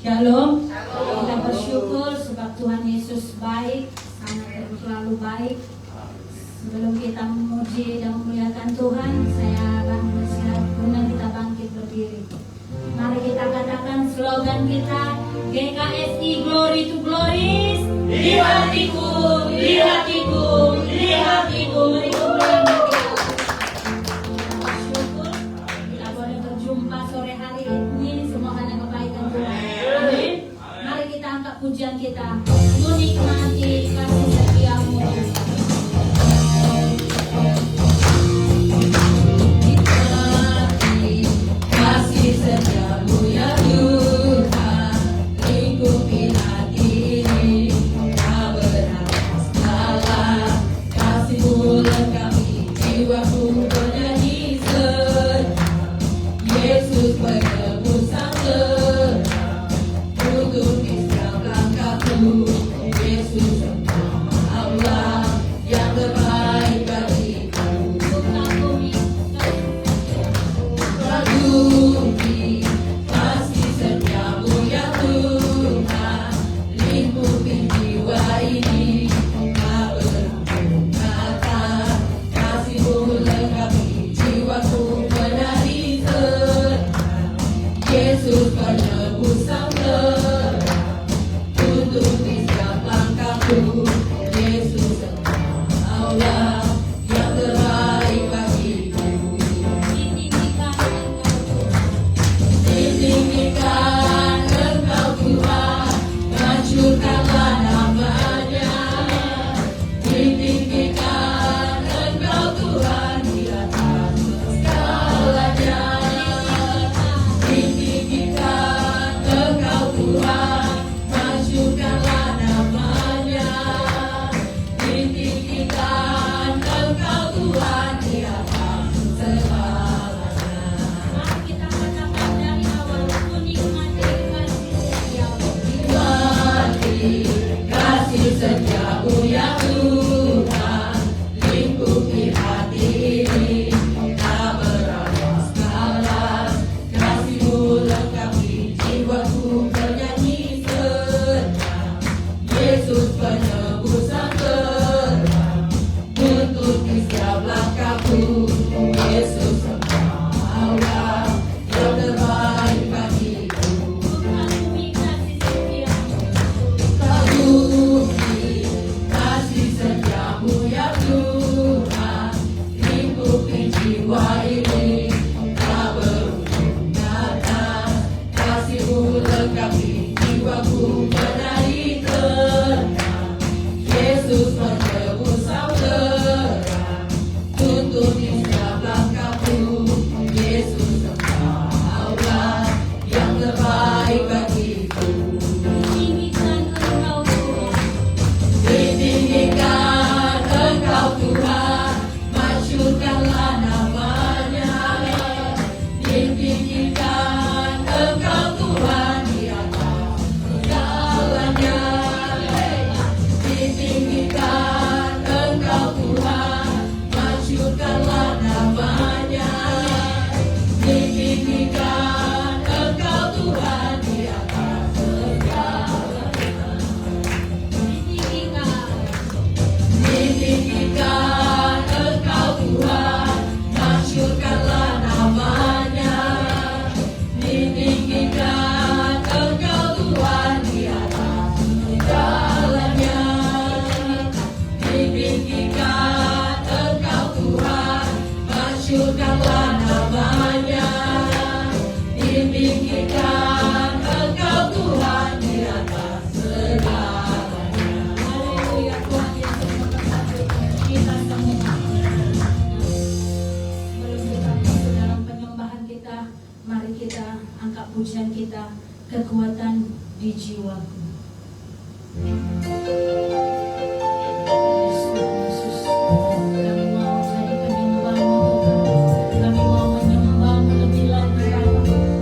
Shalom. Kita bersyukur sebab Tuhan Yesus baik, sangat selalu baik. Sebelum kita memuji dan memuliakan Tuhan, saya akan bersiap undang kita bangkit berdiri. Mari kita katakan slogan kita, GKSI Glory to Glories. Di hatiku, di hatiku, di hatiku. Mari kita bersyukur kita boleh berjumpa sore hari ini, semua karena kebaikan Tuhan. Amin. Mari kita angkat pujian kita, menikmati kasih setiamu. Kasih setiamu ya Tuhan, lingkupi hati ini, tak berhenti segala. Kasih-Mu lengkapi jiwaku bernyanyi senang. Yesus penebus sang terang, tutupi setiap langkahku. Yesus Allah yang terbaik bagiku. Kagumi kasih setiamu ya Tuhan, lingkupi jiwa ini, tak berhenti kata. Kasih-Mu lengkapi jiwaku bernyanyi senang. Yesus penebus sang terang, tutupi setiap langkahku. Yesus Allah yang terbaik bagiku. Ditinggikan Engkau Tuhan, hancurkanlah namanya. Ditinggikan Engkau Tuhan di atas segalanya. Ditinggikan Engkau Tuhan, hancurkanlah namanya. Ditinggikan Engkau Tuhan di atas segalanya. Mari kita katakan dari awal, menikmati kasih setiamu. Nikmati kasih setiamu ya Tuhan, lingkupi hati ini, tak berapa skala. Kasih-Mu lengkapi jiwaku bernyanyi senang. Yesus penebus sang terang, tutupi setiap langkahku. Yesus Allah yang terbaik bagiku. Kagumi kasih setiamu ya Tuhan, lingkupi jiwa ini, tak berujung kata. Kasih-Mu lengkapi jiwaku bernyanyi tenang. Yesus penebus sang terang, tutupi setiap langkahku. Yesus Allah yang terbaik bagiku. Ditinggikan Engkau Tuhan, masyurkanlah namanya. Ditinggikan Engkau Tuhan di atas segalanya. Ditinggikan Engkau Tuhan, masyurkanlah namanya. Ditinggikan Engkau Tuhan di atas segalanya. Ditinggikan Engkau Tuhan, masyurkanlah namanya. Ditinggikan Engkau Tuhan di atas segalanya. Ditinggikan Engkau Tuhan, masyurkanlah namanya. Ditinggikan Engkau Tuhan di atas segalanya. Haleluya, Tuhan Yesus memberkati kita semua. Sebelum kita masuk dalam penyembahan kita, mari kita angkat pujian kita, kekuatan di jiwaku. Yesus, kami mau jadi penyembah-Mu, kami mau menyembah-Mu lebih lagi,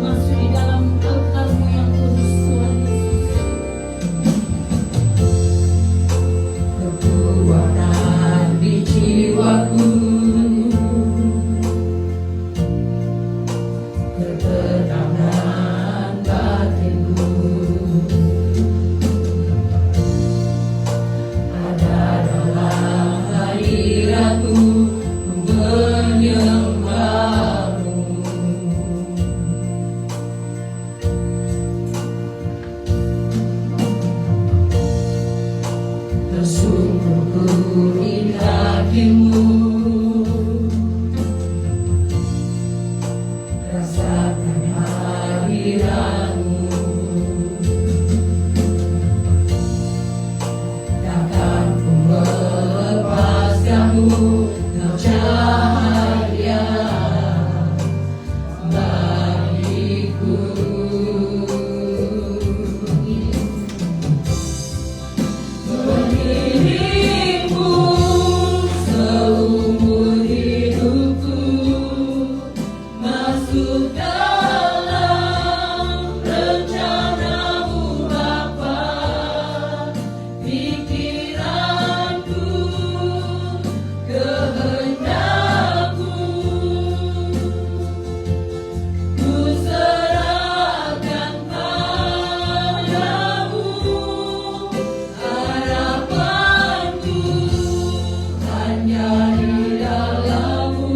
masuk di dalam altar-Mu yang kudus, Tuhan Yesus. Kekuatan di jiwaku, ketenangan batinku. kehadiranmu. Takkan ku melepaskanmu, kau cahaya bagiku. Mengiringmu seumur hidupku, masuk dalam rencanamu Bapa. Pikiranku, kehendakku, ku serahkan padamu. Harapanku hanya di dalam-Mu.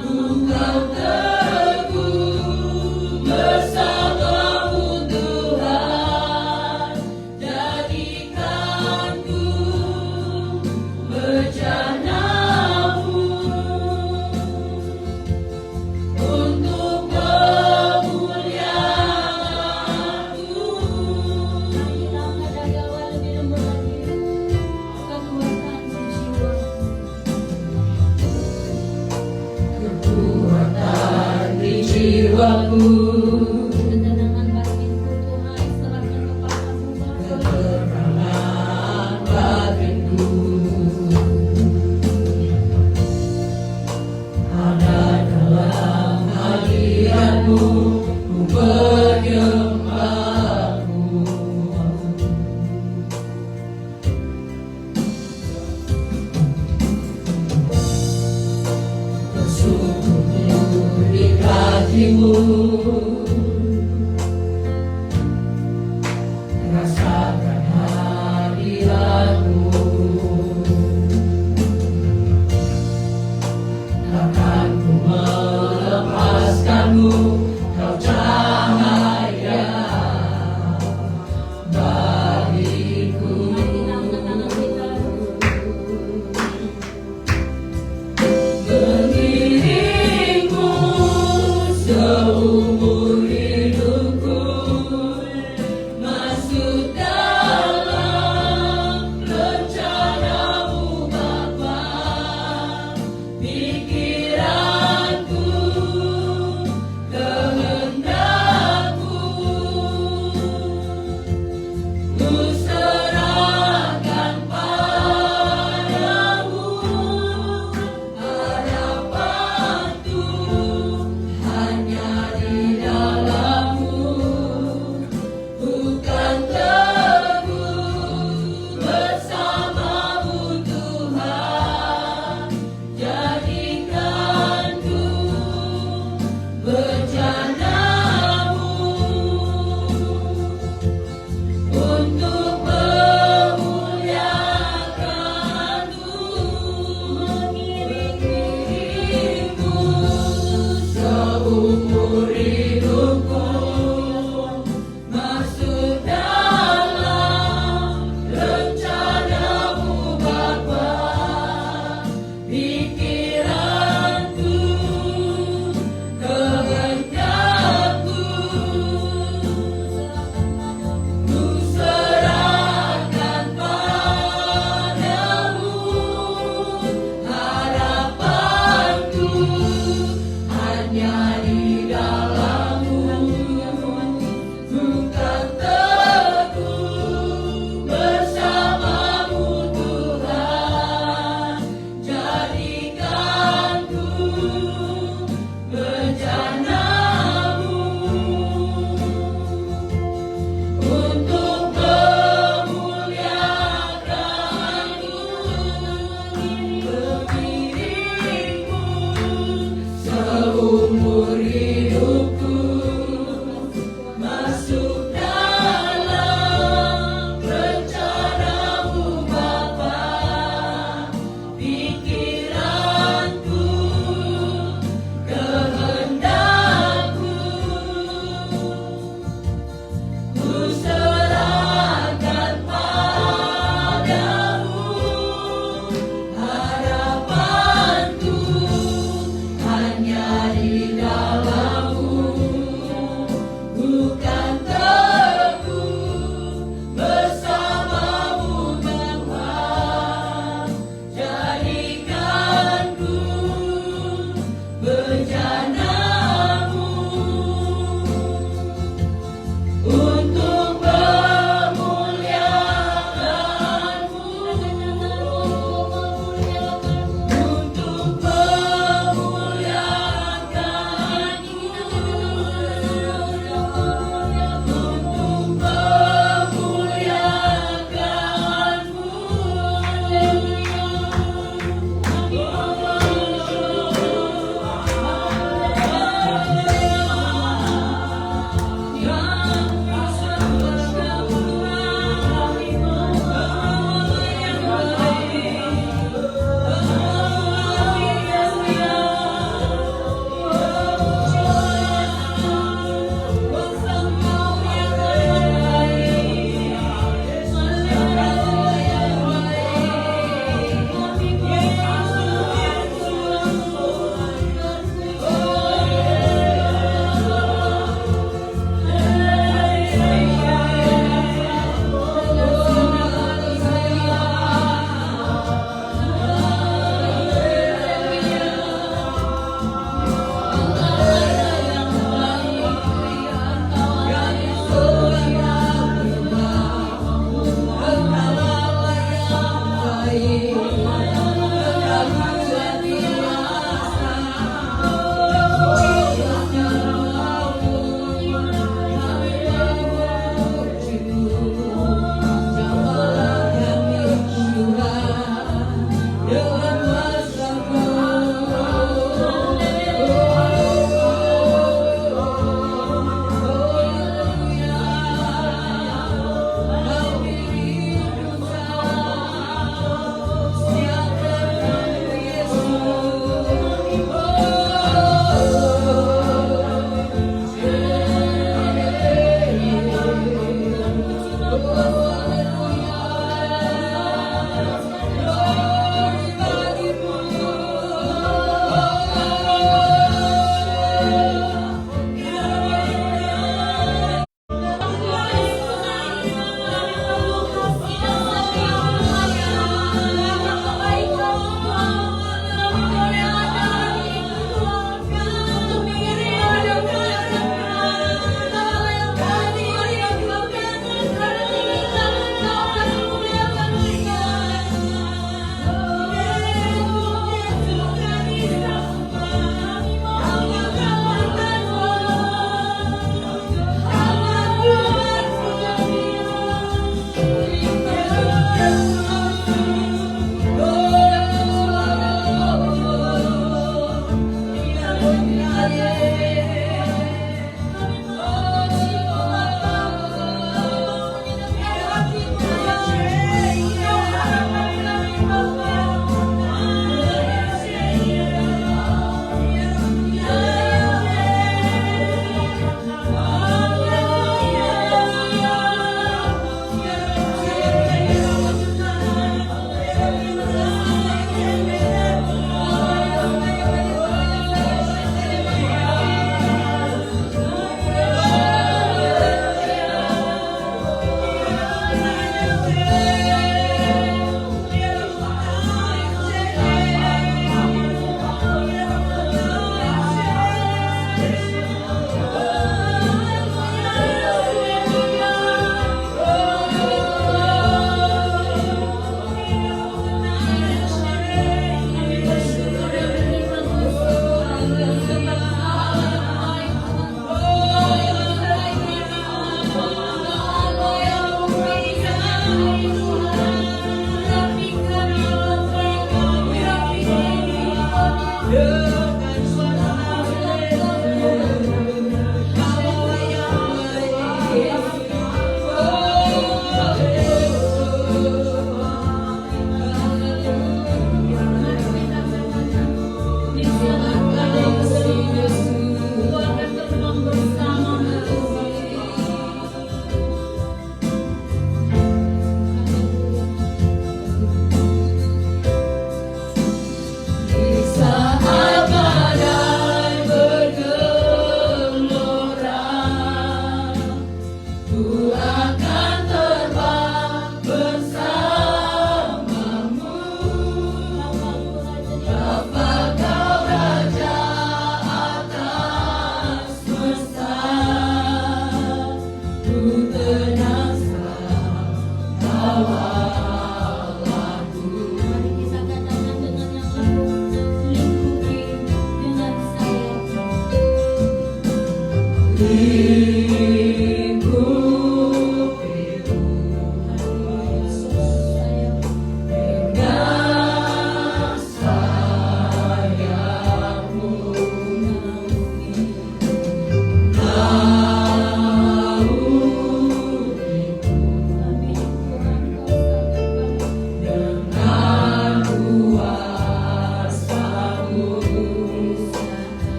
Engkau teguh bersama-Mu Tuhan. Jadikanku bejana-Mu untuk kemuliaan-Mu. Kekuatan di jiwaku, keterangan batinku, ada dalam hadirat-Mu, ku menyembah-Mu. Bersungguh di kaki-Mu, rasakan hadirat-Mu. Takkan ku melepaskanmu, kau cahaya bagiku. Mengiringmu seumur hidup.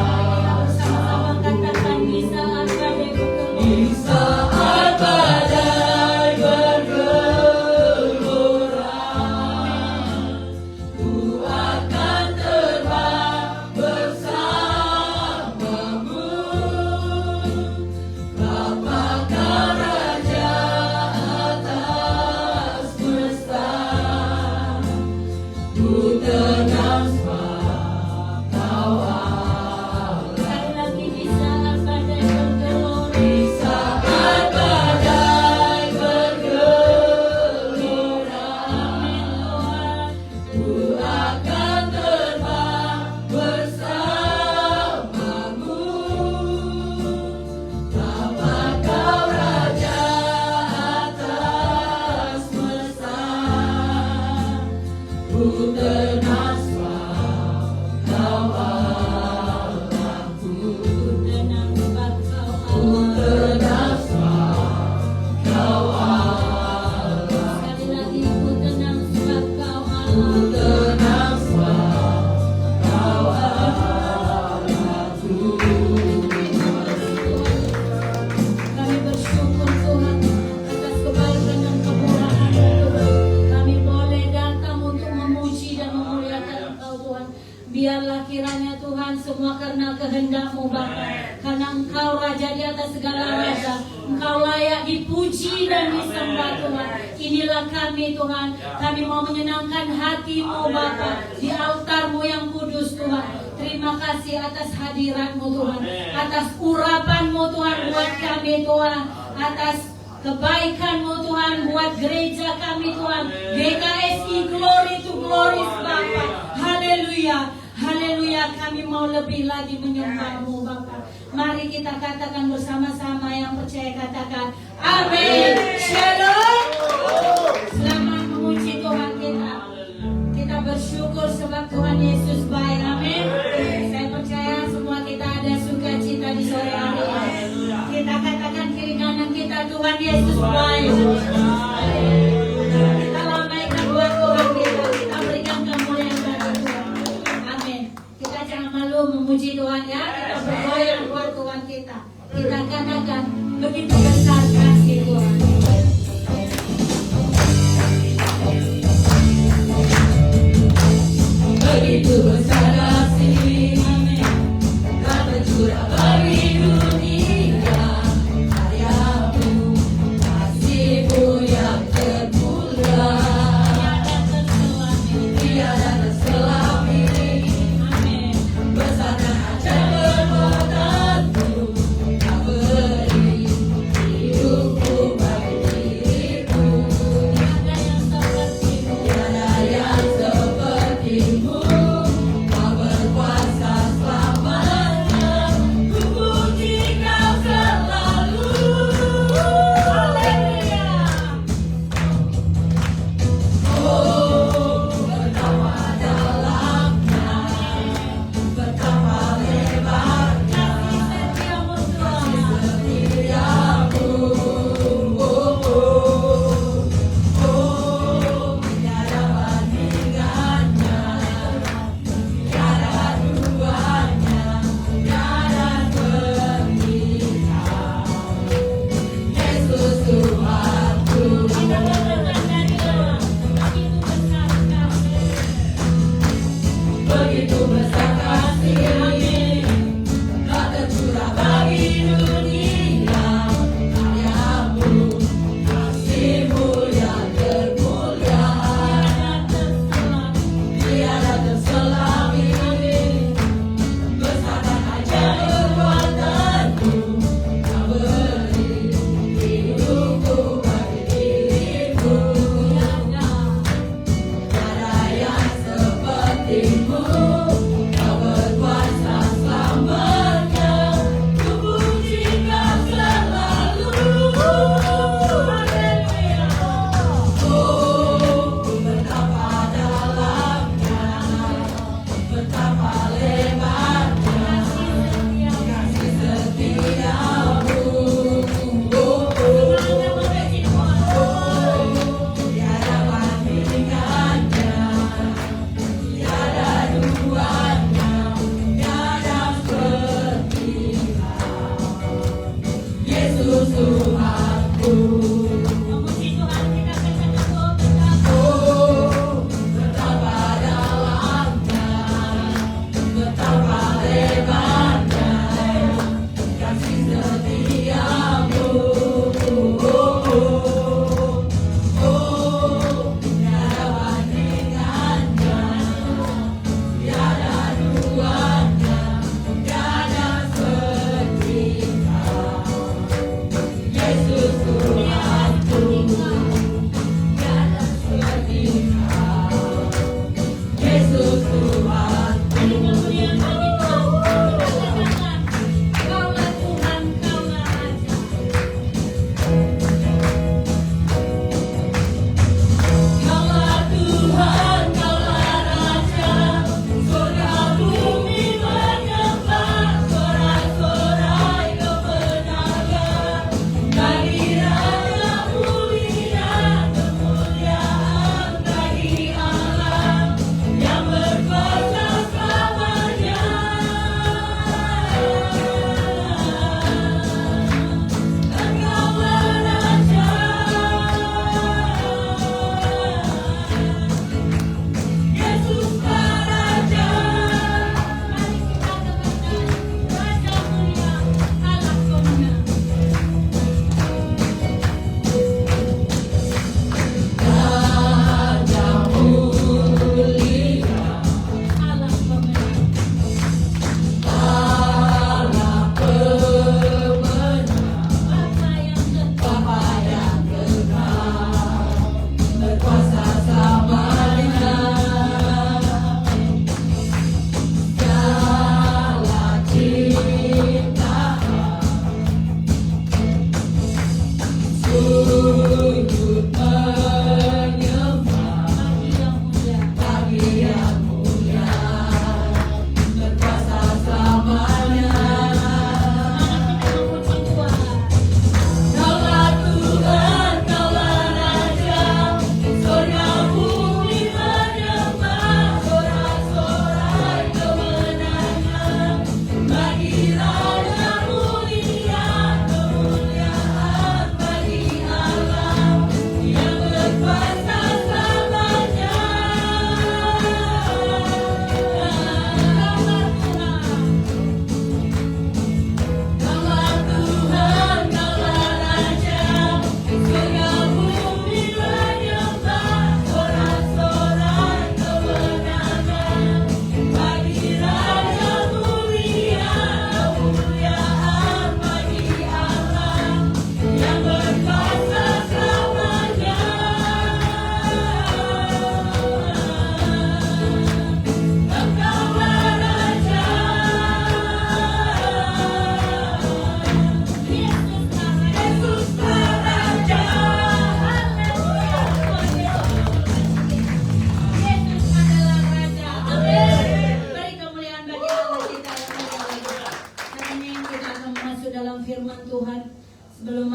Sama-sama katakan di saat badai bergelora. Di saat badai bergelora, ku akan terbang bersamamu. Bapa Kau Raja atas semesta, ku tenang sebab Kau Sekali lagi di saat badai bergelora. Di saat badai bergelora, ku akan terbang bersamamu. Bapa Kau Raja atas semesta, ku tenang sebab Kau Allahku. Tenang sebab Kau Ku Allah. tenang sebab Kau Allah. Sekali lagi ku tenang sebab Kau Ku Allah. tenang sebab Kau Allahku. Kami bersyukur Tuhan atas kebaikan dan kemurahan Tuhan. Kami boleh datang untuk memuji dan memuliakan Engkau Tuhan. Biarlah kiranya Tuhan semua karena kehendak-Mu Bapa. Karena Engkau Raja di atas segala raja. Engkau layak dipuji dan disembah Tuhan. Inilah kami Tuhan. Kami mau menyenangkan hati-Mu Bapa di altar-Mu yang kudus Tuhan. Terima kasih atas hadirat-Mu Tuhan. Atas urapan-Mu Tuhan buat kami Tuhan. Atas kebaikan-Mu Tuhan buat gereja kami Tuhan. GKSI Glory to Glory Bapa. Haleluya. Haleluya, kami mau lebih lagi menyembah-Mu Bapa. Mari kita katakan bersama-sama, yang percaya katakan amin. Shalom. Selamat memuji Tuhan kita. Kita bersyukur sebab Tuhan Yesus baik. Amin. Saya percaya semua kita ada sukacita di sore hari ini. Kita katakan kiri kanan kita, Tuhan Yesus baik. Kita lambaikan buat Tuhan kita. Kita berikan kemuliaan bagi Tuhan. Amin. Kita jangan malu memuji Tuhan ya. Kita bergoyang buat Tuhan kita. Kita katakan begitu besar kasih Tuhan. Begitu besar kasih Kau tercurah bagi dunia. Karya-Mu, kasih-Mu yang terputra, tiada terselami. Amin. Besar dan ajaib perbuatan-Mu, Kau beri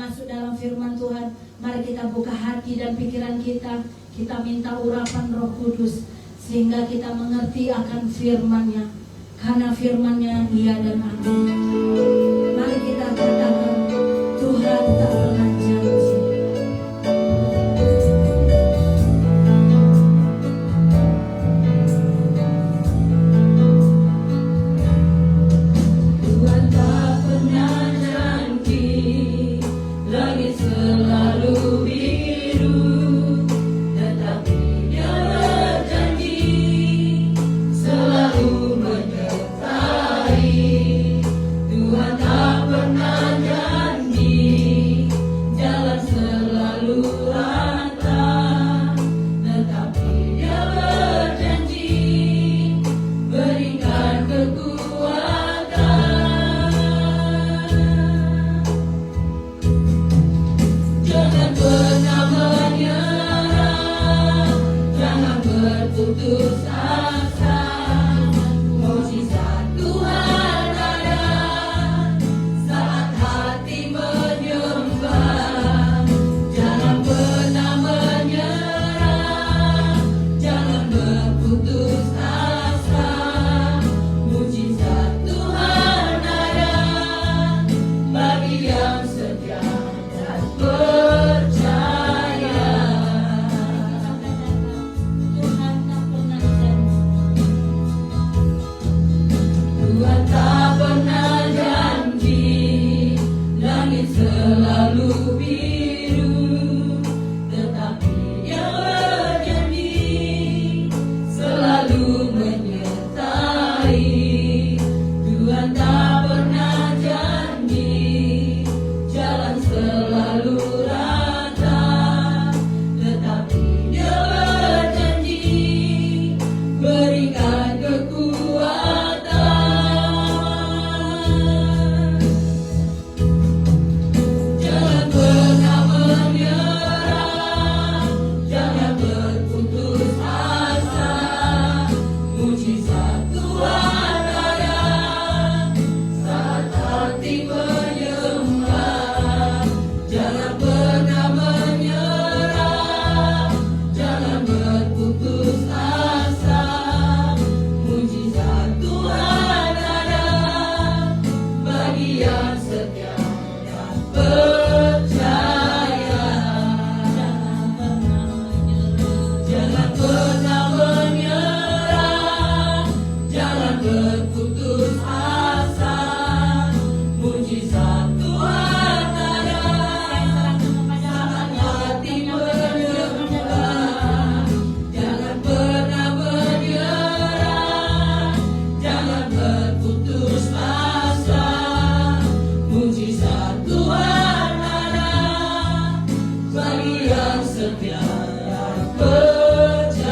masuk dalam firman Tuhan, mari kita buka hati dan pikiran kita. Kita minta urapan Roh Kudus sehingga kita mengerti akan firman-Nya. Karena firman-Nya iya dan amin. Mari kita katakan, Tuhan tak pernah janji. Tuhan tak pernah janji, langit selalu biru, tetapi Dia berjanji selalu menyertai. Tuhan tak pernah janji, jalan selalu rata, tetapi Dia berjanji berikan kekuatan. Jangan pernah menyerah, jangan berputus asa. Mukjizat Tuhan ada saat hati menyembah. Jangan pernah menyerah, jangan berputus asa. Mukjizat Tuhan ada bagi yang setia dan percaya. Tuhan tak pernah janji. Tuhan tak pernah janji, langit selalu biru, tetapi Dia berjanji selalu menyertai. Tuhan tak pernah janji, jalan selalu rata, tetapi Dia berjanji berikan kekuatan. Jangan pernah menyerah, jangan berputus asa. Mukjizat Tuhan ada saat hati menyembah. Jangan pernah menyerah, jangan berputus asa. Mukjizat Tuhan ada bagi yang setia dan percaya. Jangan pernah menyerah, jangan berputus asa. Mukjizat Tuhan ada saat hati menyembah. Jangan pernah menyerah, jangan berputus asa. Mukjizat Tuhan ada bagi yang setia dan percaya.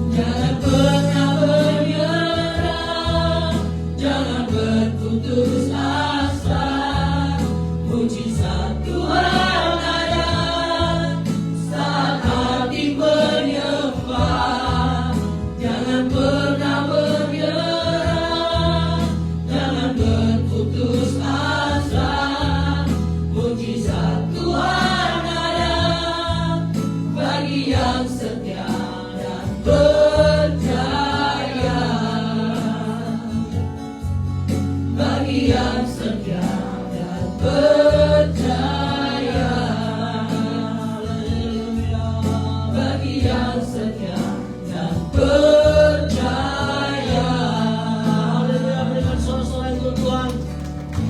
Jangan pernah menyerah, jangan berputus asa. Mukjizat Tuhan ada saat hati menyembah. Jangan pernah menyerah, jangan berputus asa. Mukjizat Tuhan ada bagi yang setia dan percaya. Bagi yang setia dan percaya. Bagi yang setia dan percaya. Haleluya, berikan sorak-sorai untuk Tuhan.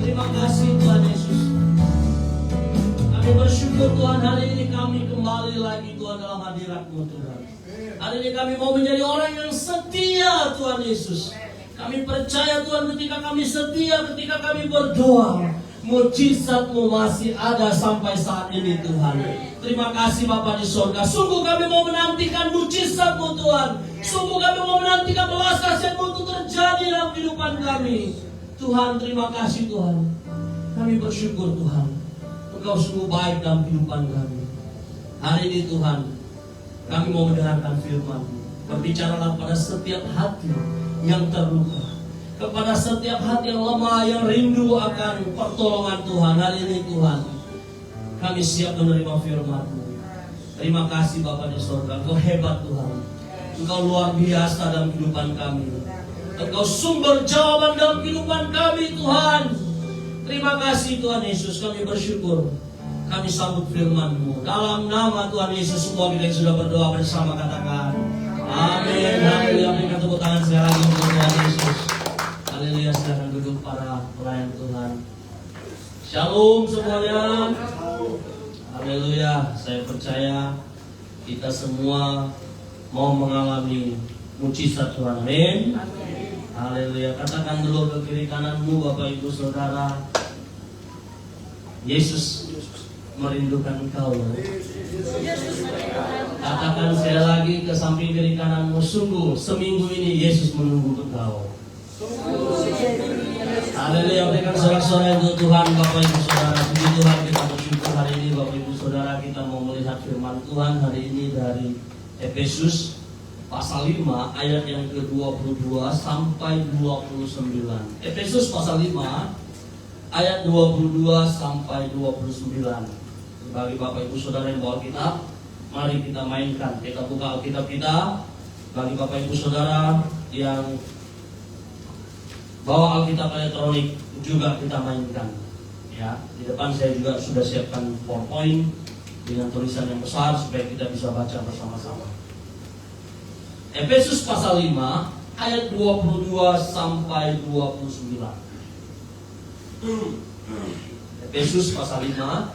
Terima kasih Tuhan Yesus. Kami bersyukur Tuhan, hari ini kami kembali lagi Tuhan dalam hadirat-Mu Tuhan. Hari ini kami mau menjadi orang yang setia Tuhan Yesus. Kami percaya Tuhan, ketika kami setia, ketika kami berdoa, mukjizat-Mu masih ada sampai saat ini Tuhan. Terima kasih Bapa di surga. Sungguh kami mau menantikan mukjizat-Mu Tuhan. Sungguh kami mau menantikan belas kasihan-Mu untuk terjadi dalam kehidupan kami. Tuhan, terima kasih Tuhan. Kami bersyukur Tuhan, Engkau sungguh baik dalam kehidupan kami. Hari ini Tuhan, kami mau mendengarkan firman-Mu. Berbicaralah pada setiap hati yang terluka. kepada setiap hati yang lemah, yang rindu akan pertolongan Tuhan. Hari ini Tuhan, kami siap menerima firman-Mu. Terima kasih Bapak dan Saudara, Engkau hebat Tuhan. Engkau luar biasa dalam kehidupan kami. Engkau sumber jawaban dalam kehidupan kami Tuhan. Terima kasih Tuhan Yesus, kami bersyukur. Kami sambut firman-Mu. Dalam nama Tuhan Yesus, semua kita yang sudah berdoa bersama katakan amin. Haleluya. Berikan tepuk tangan sekali lagi untuk Tuhan Yesus. Haleluya. Silakan duduk para pelayan Tuhan. Shalom semuanya. Haleluya. Saya percaya kita semua mau mengalami mujizat Tuhan. Amin. Haleluya. Katakan dulu ke kiri kananmu, Bapak Ibu Saudara, Yesus merindukan engkau. Katakan sekali lagi ke samping kiri kananmu, sungguh seminggu ini Yesus menunggu engkau. Haleluya. Berikan sorak-sorai untuk Tuhan, Bapak Ibu Saudara. Puji Tuhan, kita bersyukur hari ini Bapak Ibu Saudara, kita mau melihat firman Tuhan hari ini dari Efesus pasal 5 ayat yang ke-22 sampai 29. Efesus pasal 5 ayat 22 sampai 29. Bagi Bapak Ibu Saudara yang bawa kitab, mari kita mainkan. Kita buka Alkitab kita. Bagi Bapak Ibu Saudara yang bawa Alkitab elektronik juga kita mainkan. Ya, di depan saya juga sudah siapkan PowerPoint dengan tulisan yang besar supaya kita bisa baca bersama-sama. Efesus pasal 5 ayat 22 sampai 29. Efesus pasal 5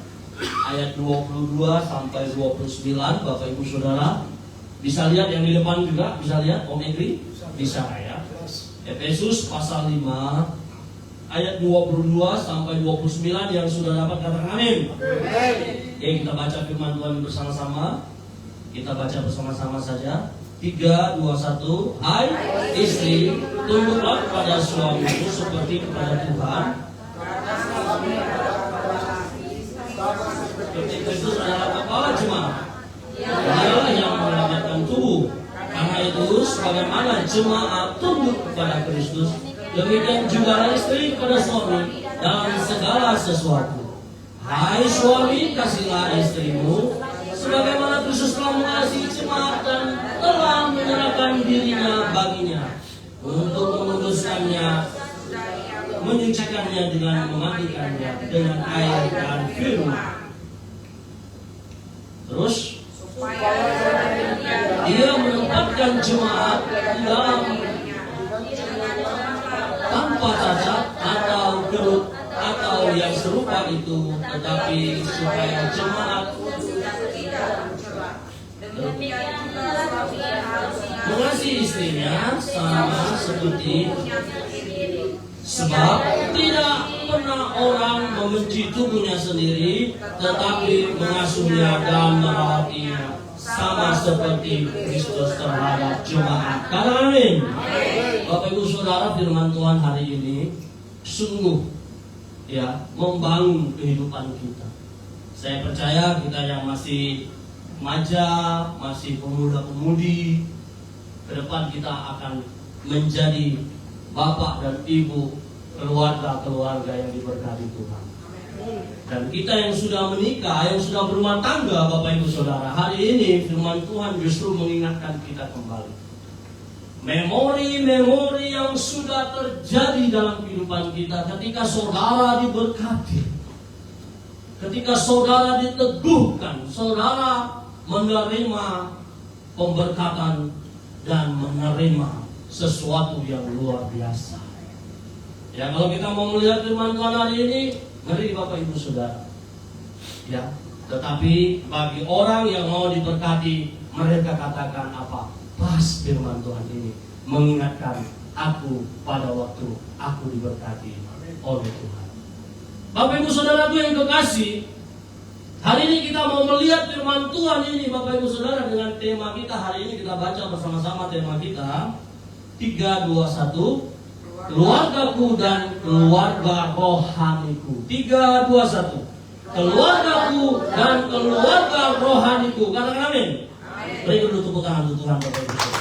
ayat 22 sampai 29. Bapak Ibu Saudara bisa lihat yang di depan juga, bisa lihat Om Egri? Bisa ya. Efesus pasal 5 ayat 22 sampai 29 yang sudah dapat katakan amin. Oke, kita baca firman Tuhan bersama-sama. Kita baca bersama-sama saja. 3, 2, 1. Hai istri, tunduklah kepada suamimu seperti kepada Tuhan. Seperti Kristus adalah kepala jemaat. Dialah yang menyelamatkan tubuh. Karena itu, sebagaimana jemaat tunduk kepada Kristus, demikian juga istri kepada suami dalam segala sesuatu. Hai suami, kasihlah istrimu sebagaimana Kristus telah mengasihi jemaat dan telah menyerahkan dirinya baginya untuk menguduskannya, menyucikannya dengan memandikannya dengan air dan firman. Terus dia menempatkan jemaat dalam tanpa cacat atau kerut atau yang serupa itu, tetapi supaya jemaat mengasihi istrinya sama seperti, sebab tidak pernah orang membenci tubuhnya sendiri, tetapi mengasuhnya dan merawatinya sama seperti Kristus terhadap jemaat. Katakan amin. Bapak Ibu Saudara, firman Tuhan hari ini sungguh ya membangun kehidupan kita. Saya percaya kita yang masih remaja, masih pemuda-pemudi, ke depan kita akan menjadi bapak dan ibu keluarga-keluarga yang diberkati Tuhan. Dan kita yang sudah menikah, yang sudah berumah tangga, Bapak Ibu Saudara, hari ini firman Tuhan justru mengingatkan kita kembali. Memori-memori yang sudah terjadi dalam kehidupan kita ketika saudara diberkati, ketika saudara diteguhkan, saudara menerima pemberkatan dan menerima sesuatu yang luar biasa. Ya, kalau kita mau melihat firman Tuhan hari ini, ngeri Bapak Ibu Saudara. Ya, tetapi bagi orang yang mau diberkati, mereka katakan apa? Pas firman Tuhan ini mengingatkan aku pada waktu aku diberkati oleh Tuhan. Bapak Ibu Saudaraku yang kekasih, hari ini kita mau melihat firman Tuhan ini, Bapak Ibu Saudara, dengan tema kita hari ini. Kita baca bersama-sama tema kita 3, 2, 1. Keluargaku dan keluarga rohaniku. 3, 2, 1. Keluargaku dan keluarga rohaniku. Katakan amin. Beri dulu tepuk tangan untuk Tuhan, Bapak Ibu Saudara.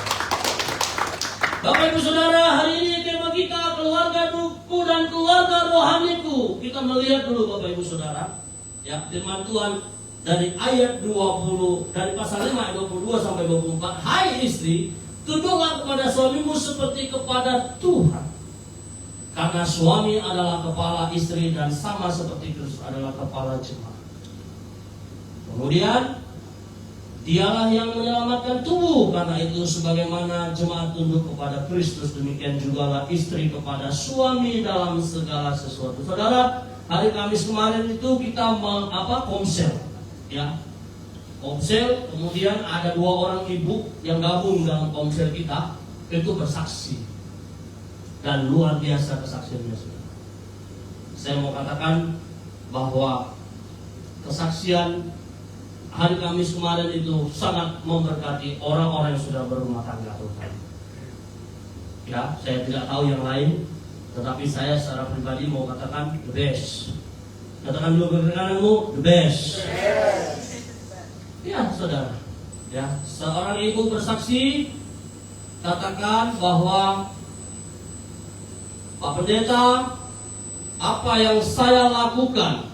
Bapak Ibu Saudara, hari ini tema kita keluargaku dan keluarga rohaniku. Kita melihat dulu Bapak Ibu Saudara, ya, firman Tuhan dari ayat 20, dari pasal 5 ayat 22 sampai 24. Hai istri, tunduklah kepada suamimu seperti kepada Tuhan. Karena suami adalah kepala istri dan sama seperti Kristus adalah kepala jemaat. Kemudian dialah yang menyelamatkan tubuh, karena itu sebagaimana jemaat tunduk kepada Kristus, demikian jugalah istri kepada suami dalam segala sesuatu. Saudara, hari Kamis kemarin itu kita komsel, ya, komsel. Kemudian ada 2 orang ibu yang gabung dalam komsel kita, itu bersaksi, dan luar biasa kesaksiannya. Saya mau katakan bahwa kesaksian hari Kamis kemarin itu sangat memberkati orang-orang yang sudah berumah tangga, Tuhan. Ya, saya tidak tahu yang lain, tetapi saya secara pribadi mau katakan the best. Katakan dulu berkenanmu, the best. Ya, saudara. Ya, seorang ibu bersaksi, katakan bahwa Pak Pendeta, apa yang saya lakukan,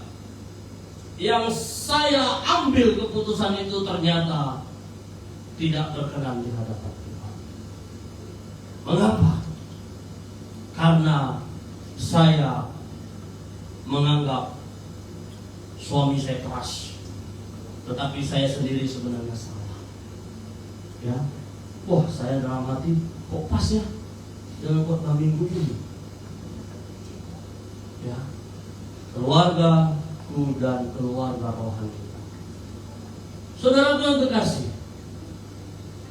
yang saya ambil keputusan itu ternyata tidak berkenan di hadapan Tuhan. Mengapa? Karena saya menganggap suami saya keras, tetapi saya sendiri sebenarnya salah. Ya, wah, saya dalam hati kok pas ya dengan khotbah minggu ini. Ya, keluarga dan keluarga rohani kita. Saudara Tuhan terkasih,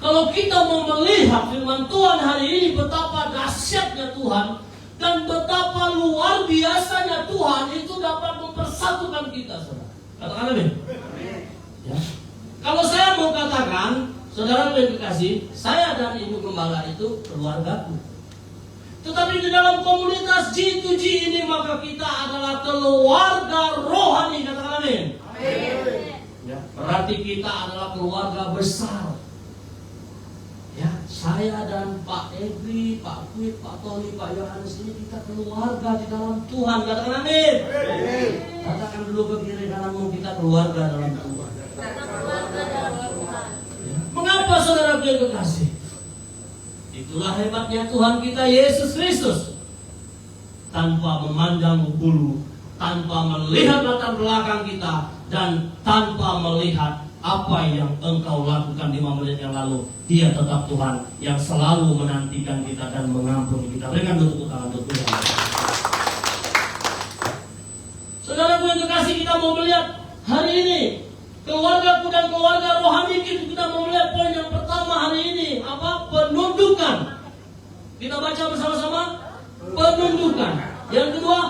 kalau kita mau melihat firman Tuhan hari ini, betapa dahsyatnya Tuhan dan betapa luar biasanya Tuhan itu dapat mempersatukan kita, saudara. Katakan amin. Ya. Kalau saya mau katakan, saudara Tuhan terkasih, saya dan ibu gembala itu keluargaku. Tetapi di dalam komunitas G2G ini, maka kita adalah keluarga rohani. Katakan amin. Ya, berarti kita adalah keluarga besar. Ya, saya dan Pak Edri, Pak Kwit, Pak Tony, Pak Yohanes ini kita keluarga di dalam Tuhan. Katakan amin. Katakan dulu ke kiri kananmu, kita keluarga dalam Tuhan. Ya. Mengapa saudara yang kekasih? Itulah hebatnya Tuhan kita Yesus Kristus. Tanpa memandang bulu, tanpa melihat latar belakang kita, dan tanpa melihat apa yang engkau lakukan 5 menit yang lalu, Dia tetap Tuhan yang selalu menantikan kita dan mengampuni kita. Berikan tepuk tangan untuk Tuhan. Saudara yang terkasih, kita mau melihat hari ini keluargaku dan keluarga rohani kita mau melihat poin yang pertama hari ini, apa? Penundukan. Kita baca bersama-sama, penundukan. Yang kedua,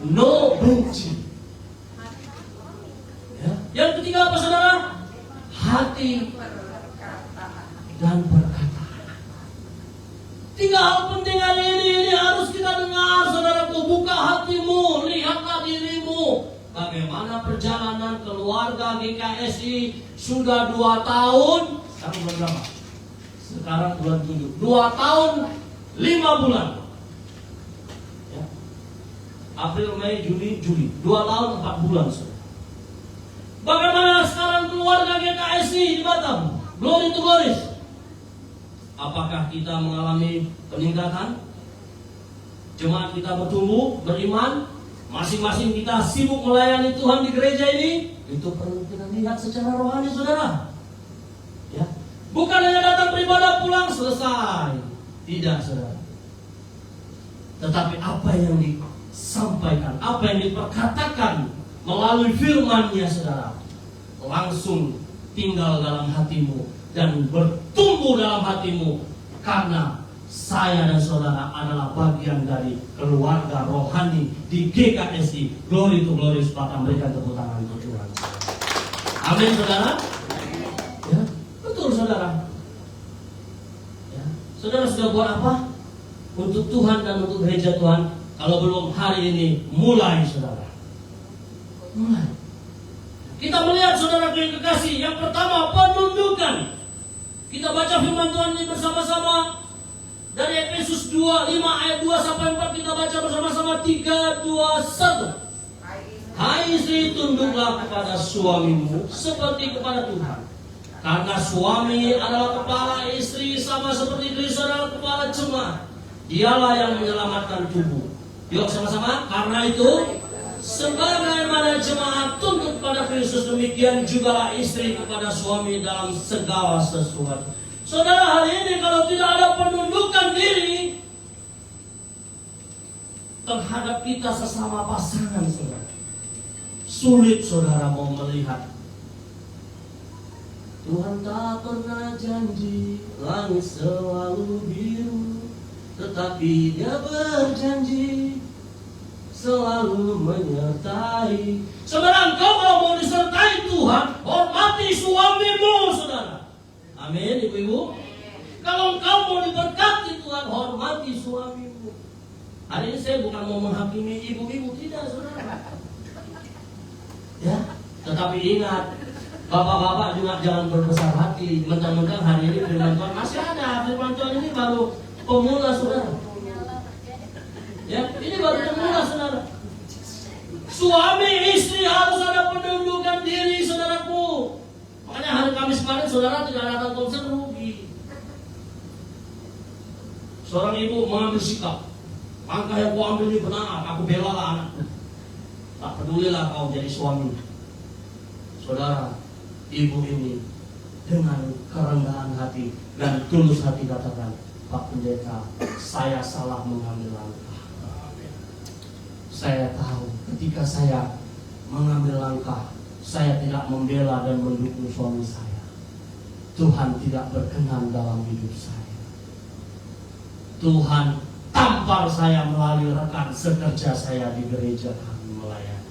no benci. Ya. Yang ketiga apa saudara? Hati dan berkata. 3 hal penting hari ini harus kita dengar, saudaraku. Buka hatimu, lihatlah dirimu. Bagaimana perjalanan keluarga GKSI sudah 2 tahun. Sekarang bulan berapa? Sekarang bulan 7. 2 tahun 5 bulan. Ya. April, Mei, Juni, Juli. 2 tahun 4 bulan. Saudara. Bagaimana sekarang keluarga GKSI di Batam? Glory to glory. Apakah kita mengalami peningkatan? Jemaat kita bertumbuh, beriman. Masing-masing kita sibuk melayani Tuhan di gereja ini. Itu perlu kita lihat secara rohani, saudara. Ya. Bukan hanya datang beribadah pulang selesai. Tidak, saudara. Tetapi apa yang disampaikan, apa yang diperkatakan melalui firman-Nya, saudara, langsung tinggal dalam hatimu dan bertumbuh dalam hatimu. Karena saya dan saudara adalah bagian dari keluarga rohani di GKSI. Glory to glory. Batam, berikan tepuk tangan untuk Tuhan. Amin, saudara. Ya, betul, saudara. Ya. Saudara sudah buat apa untuk Tuhan dan untuk gereja Tuhan? Kalau belum, hari ini mulai, saudara. Mulai. Kita melihat, saudara yang kekasih, yang pertama penundukan. Kita baca firman Tuhan ini bersama-sama. Dari Efesus 2, 5 ayat 2 sampai 4 kita baca bersama-sama. 3, 2, 1. Hai istri, tunduklah kepada suamimu seperti kepada Tuhan. Karena suami adalah kepala istri, sama seperti Kristus adalah kepala jemaat. Dialah yang menyelamatkan tubuh. Yuk sama-sama. Karena itu, sebagaimana jemaat tunduk kepada Kristus, demikian jugalah istri kepada suami dalam segala sesuatu. Saudara, hari ini kalau tidak ada penundukan diri terhadap kita sesama pasangan, saudara, sulit saudara mau melihat. Tuhan tak pernah janji langit selalu biru, tetapi Dia berjanji selalu menyertai. Saudara, engkau kalau mau disertai Tuhan, hormati suamimu, saudara. Amin, ibu-ibu. Kalau engkau mau diberkati Tuhan, hormati suamimu. Hari ini saya bukan mau menghakimi ibu-ibu, tidak, saudara. Ya, tetapi ingat, bapak-bapak juga jangan berbesar hati. Mentang-mentang hari ini firman Tuhan masih ada. Firman Tuhan ini baru pemula, saudara. Ya, ini baru pemula, saudara. Suami istri harus ada penundukan diri, saudaraku. Makanya hari Kamis kemarin saudara tidak datang konser, rugi. Seorang ibu mengambil sikap, langkah yang aku ambil ini benar, aku bela lah anakku. Tak pedulilah kau jadi suami. Saudara, ibu ini dengan kerendahan hati dan tulus hati katakan, Pak Pendeta, saya salah mengambil langkah. Saya tahu ketika saya mengambil langkah, saya tidak membela dan mendukung suami saya. Tuhan tidak berkenan dalam hidup saya. Tuhan tampar saya melalui rekan sekerja saya di gereja kami melayani.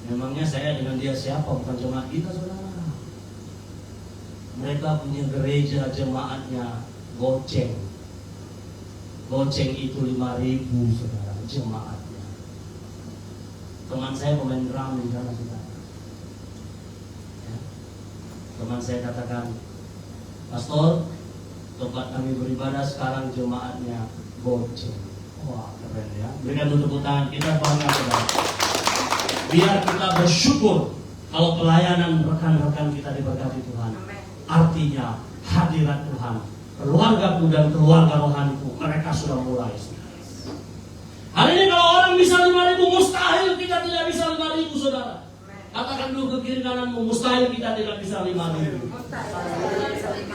Memangnya saya dengan dia siapa? Bukan jemaat kita, saudara. Mereka punya gereja jemaatnya goceng. Goceng itu 5.000, saudara, jemaatnya. Teman saya pemain drum di sana, saudara. Teman saya katakan, Pastor, tempat kami beribadah sekarang jemaatnya goceng. Wah, keren ya. Berikan tepuk tangan kita bangga, saudara. Biar kita bersyukur kalau pelayanan rekan-rekan kita diberkati Tuhan. Artinya hadirat Tuhan, keluargaku dan keluarga rohaniku, mereka sudah mulai. Hari ini kalau orang bisa 5.000, mustahil kita tidak bisa 5.000, saudara. Katakan dulu ke kiri kananmu, mustahil kita tidak bisa 5.000.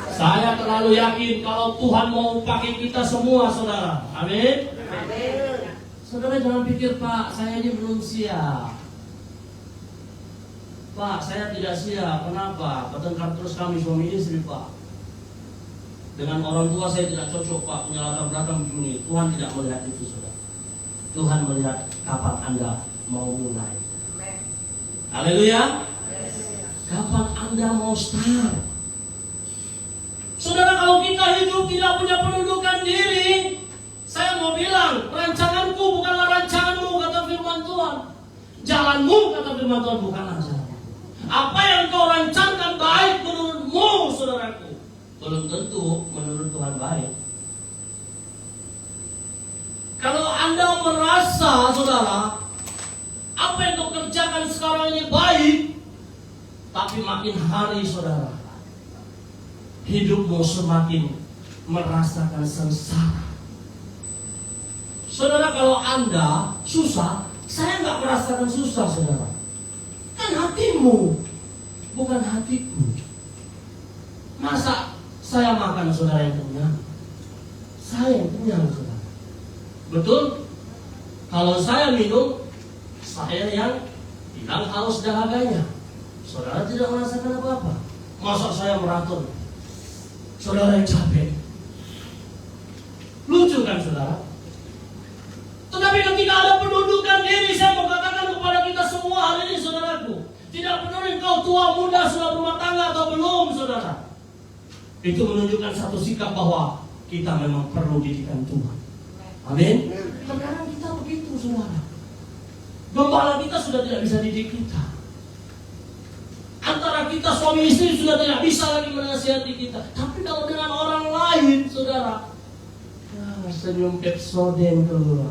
Saya terlalu yakin kalau Tuhan mau pakai kita semua, saudara. Amin. Saudara jangan pikir, Pak, saya ini belum siap. Pak, saya tidak siap. Kenapa? Bertengkar terus kami suami istri, Pak. Dengan orang tua saya tidak cocok, Pak. Punya latar belakang begini. Tuhan tidak melihat itu, saudara. Tuhan melihat kapan Anda mau mulai. Haleluya. Kapan Anda mau start? Saudara, kalau kita hidup tidak punya penundukan diri, saya mau bilang, rancanganku bukanlah rancanganmu, kata firman Tuhan. Jalanmu, kata firman Tuhan, bukanlah jalanmu. Apa yang kau rancangkan baik menurutmu, saudaraku, belum tentu menurut Tuhan baik. Kalau Anda merasa, saudara, apa yang kau kerjakan sekarang ini baik, tapi makin hari, saudara, hidupmu semakin merasakan sengsara. Saudara, kalau Anda susah, saya nggak merasakan susah, saudara. Kan hatimu, bukan hatiku. Masa saya makan, saudara, yang kenyang? Saya yang kenyang, saudara. Betul? Kalau saya minum, saya yang hilang haus dahaganya. Saudara tidak merasakan apa-apa. Masa saya meracun? Saudara yang capek. Lucu kan, saudara? Tetapi ketika ada penundukan diri, saya mau katakan kepada kita semua hari ini, saudaraku, tidak peduli kau tua, muda, sudah berumah tangga atau belum, saudara. Itu menunjukkan satu sikap bahwa kita memang perlu didikan Tuhan. Amin. Sekarang kita begitu, saudara. Gembala kita sudah tidak bisa didik kita. Antara kita suami istri sudah tidak bisa lagi menasihati kita. Tapi kalau dengan orang lain, saudara, senyum Pepsodent keluar.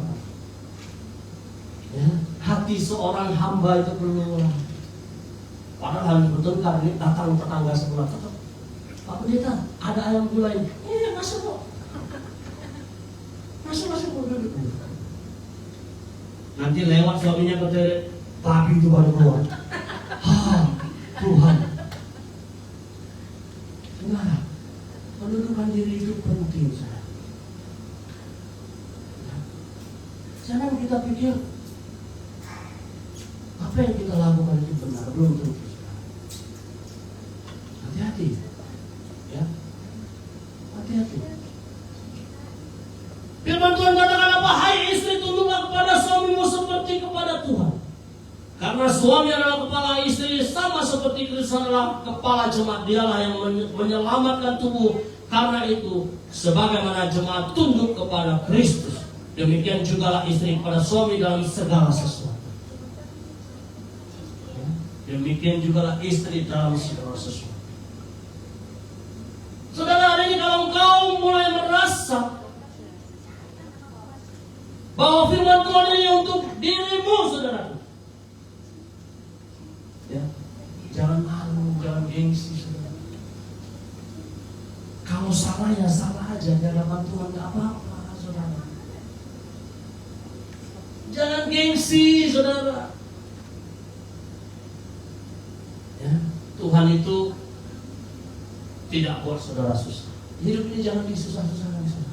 Ya, hati seorang hamba itu keluar. Padahal habis bertengkar, ini datang tetangga sebelah, Pak Pendeta, ada ayam gulai. Masuk kok. Masuk duduk. Nanti lewat suaminya ke toilet, babi itu baru keluar. Tuhan. Nah, pendudukan diri itu penting, sayang. Jangan kita pikir apa yang kita lakukan itu benar, belum tentu. Hati-hati, ya, hati-hati. Firman Tuhan katakan apa? Hai istri, tunduklah kepada suamimu seperti kepada Tuhan. Karena suami adalah kepala istri, sama seperti Kristus adalah kepala jemaat. Dialah yang menyelamatkan tubuh. Karena itu, sebagaimana jemaat tunduk kepada Kristus, demikian jugalah istri kepada suami dalam segala sesuatu. Demikian jugalah istri dalam segala sesuatu. Saudara, hari ini kalau engkau mulai merasa bahwa firman Tuhan ini untuk dirimu, saudara, ya, jangan malu, jangan gengsi, saudara. Kalau salah ya salah aja, di hadapan Tuhan nggak apa-apa, saudara. Jangan gengsi, saudara. Ya, Tuhan itu tidak buat saudara susah. Hidup ini jangan disusah-susahkan, saudara.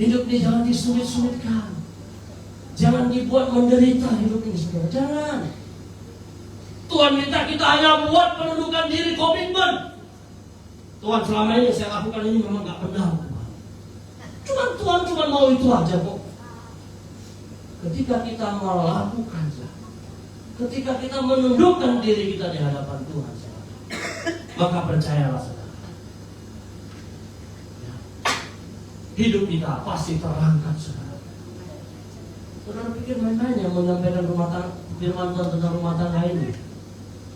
Hidup ini jangan disulit-sulitkan. Jangan dibuat menderita hidup ini, saudara. Jangan. Tuhan minta kita hanya buat penundukan diri, komitmen. Tuhan, selama ini saya lakukan ini memang gak benar. Tuhan cuma mau itu aja kok. Ketika kita melakukannya, ketika kita menundukkan diri kita di hadapan Tuhan, saudara, maka percayalah, saudara, ya, hidup kita pasti terangkat, saudara. Saudara pikir main-main yang menyampaikan firman Tuhan tentang rumah tangga ini?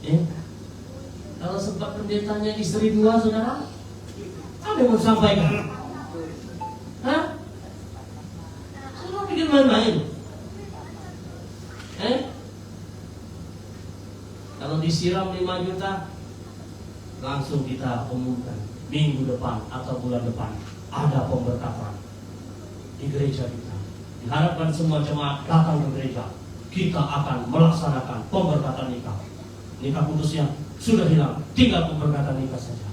Ya. Kalau sempat pendetanya istri dua, saudara, apa yang mau sampaikan? Hah? Saudara pikir main-main? Kalau disiram 5 juta, langsung kita umumkan minggu depan atau bulan depan ada pemberkatan di gereja kita. Diharapkan semua jemaat datang ke gereja. Kita akan melaksanakan pemberkatan nikah. Nikah putusnya sudah hilang, tinggal pemberkatan nikah saja.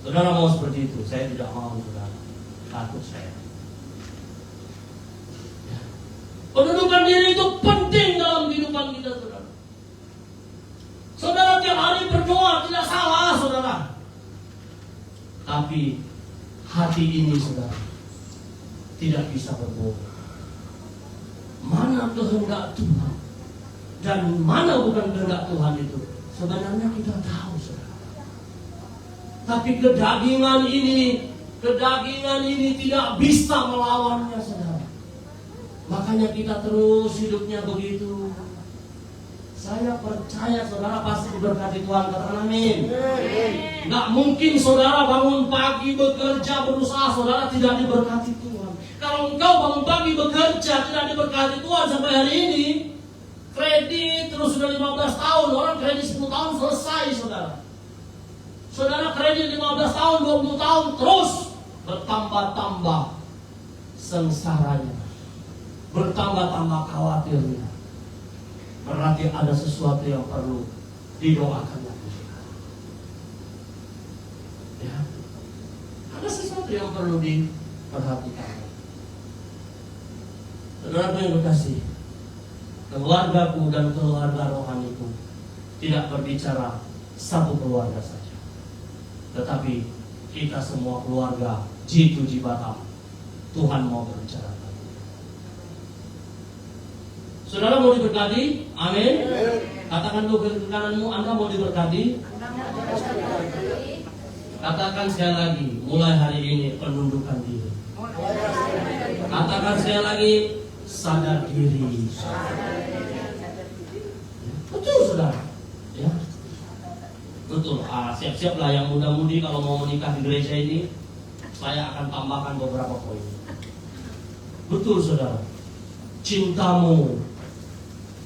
Saudara mau seperti itu? Saya tidak mau, saudara. Takut saya. Ya. Penundukan diri itu penting dalam kehidupan kita, saudara. Saudara tiap hari berdoa tidak salah, saudara. Tapi hati ini, saudara, tidak bisa berbohong. Mana kehendak Tuhan dan mana bukan kehendak Tuhan itu sebenarnya kita tahu, saudara. Tapi kedagingan ini tidak bisa melawannya, saudara. Makanya kita terus hidupnya begitu. Saya percaya saudara pasti diberkati Tuhan, katakan amin. Nggak mungkin saudara bangun pagi bekerja berusaha, saudara tidak diberkati Tuhan. Kalau engkau bangun pagi bekerja tidak diberkati Tuhan sampai hari ini, kredit terus sudah 15 tahun, orang kredit 10 tahun selesai, saudara. Saudara kredit 15 tahun, 20 tahun terus bertambah-tambah sengsaranya, bertambah-tambah khawatirnya. Berarti ada sesuatu yang perlu didoakan lagi. Ya, ada sesuatu yang perlu diperhatikan. Saudara yang berkasih, keluargaku dan keluarga rohaniku tidak berbicara satu keluarga saja, tetapi kita semua keluarga jitu jibatam. Tuhan mau berbicara. Saudara mau diberkati? Amin. Katakan dulu ke kananmu, Anda mau diberkati? Katakan sekali lagi, mulai hari ini penundukan diri. Katakan sekali lagi, sadar diri. Betul, saudara. Ya, betul. Siap-siaplah yang muda-mudi kalau mau menikah di gereja ini. Saya akan tambahkan beberapa poin. Betul saudara, cintamu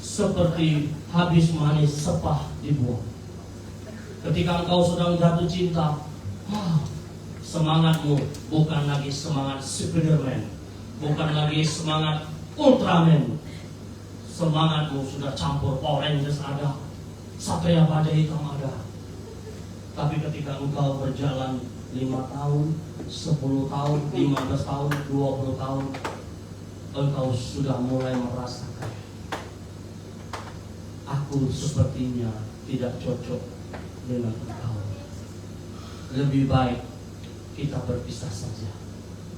seperti habis manis sepah dibuang. Ketika engkau sedang jatuh cinta, semangatmu bukan lagi semangat Spiderman, bukan lagi semangat Ultraman. Semangatmu sudah campur Power Rangers ada, Satria Badai Hitam ada. Tapi ketika engkau berjalan 5 tahun, 10 tahun, 15 tahun, 20 tahun, engkau sudah mulai merasakan, aku sepertinya tidak cocok dengan engkau. Lebih baik kita berpisah saja.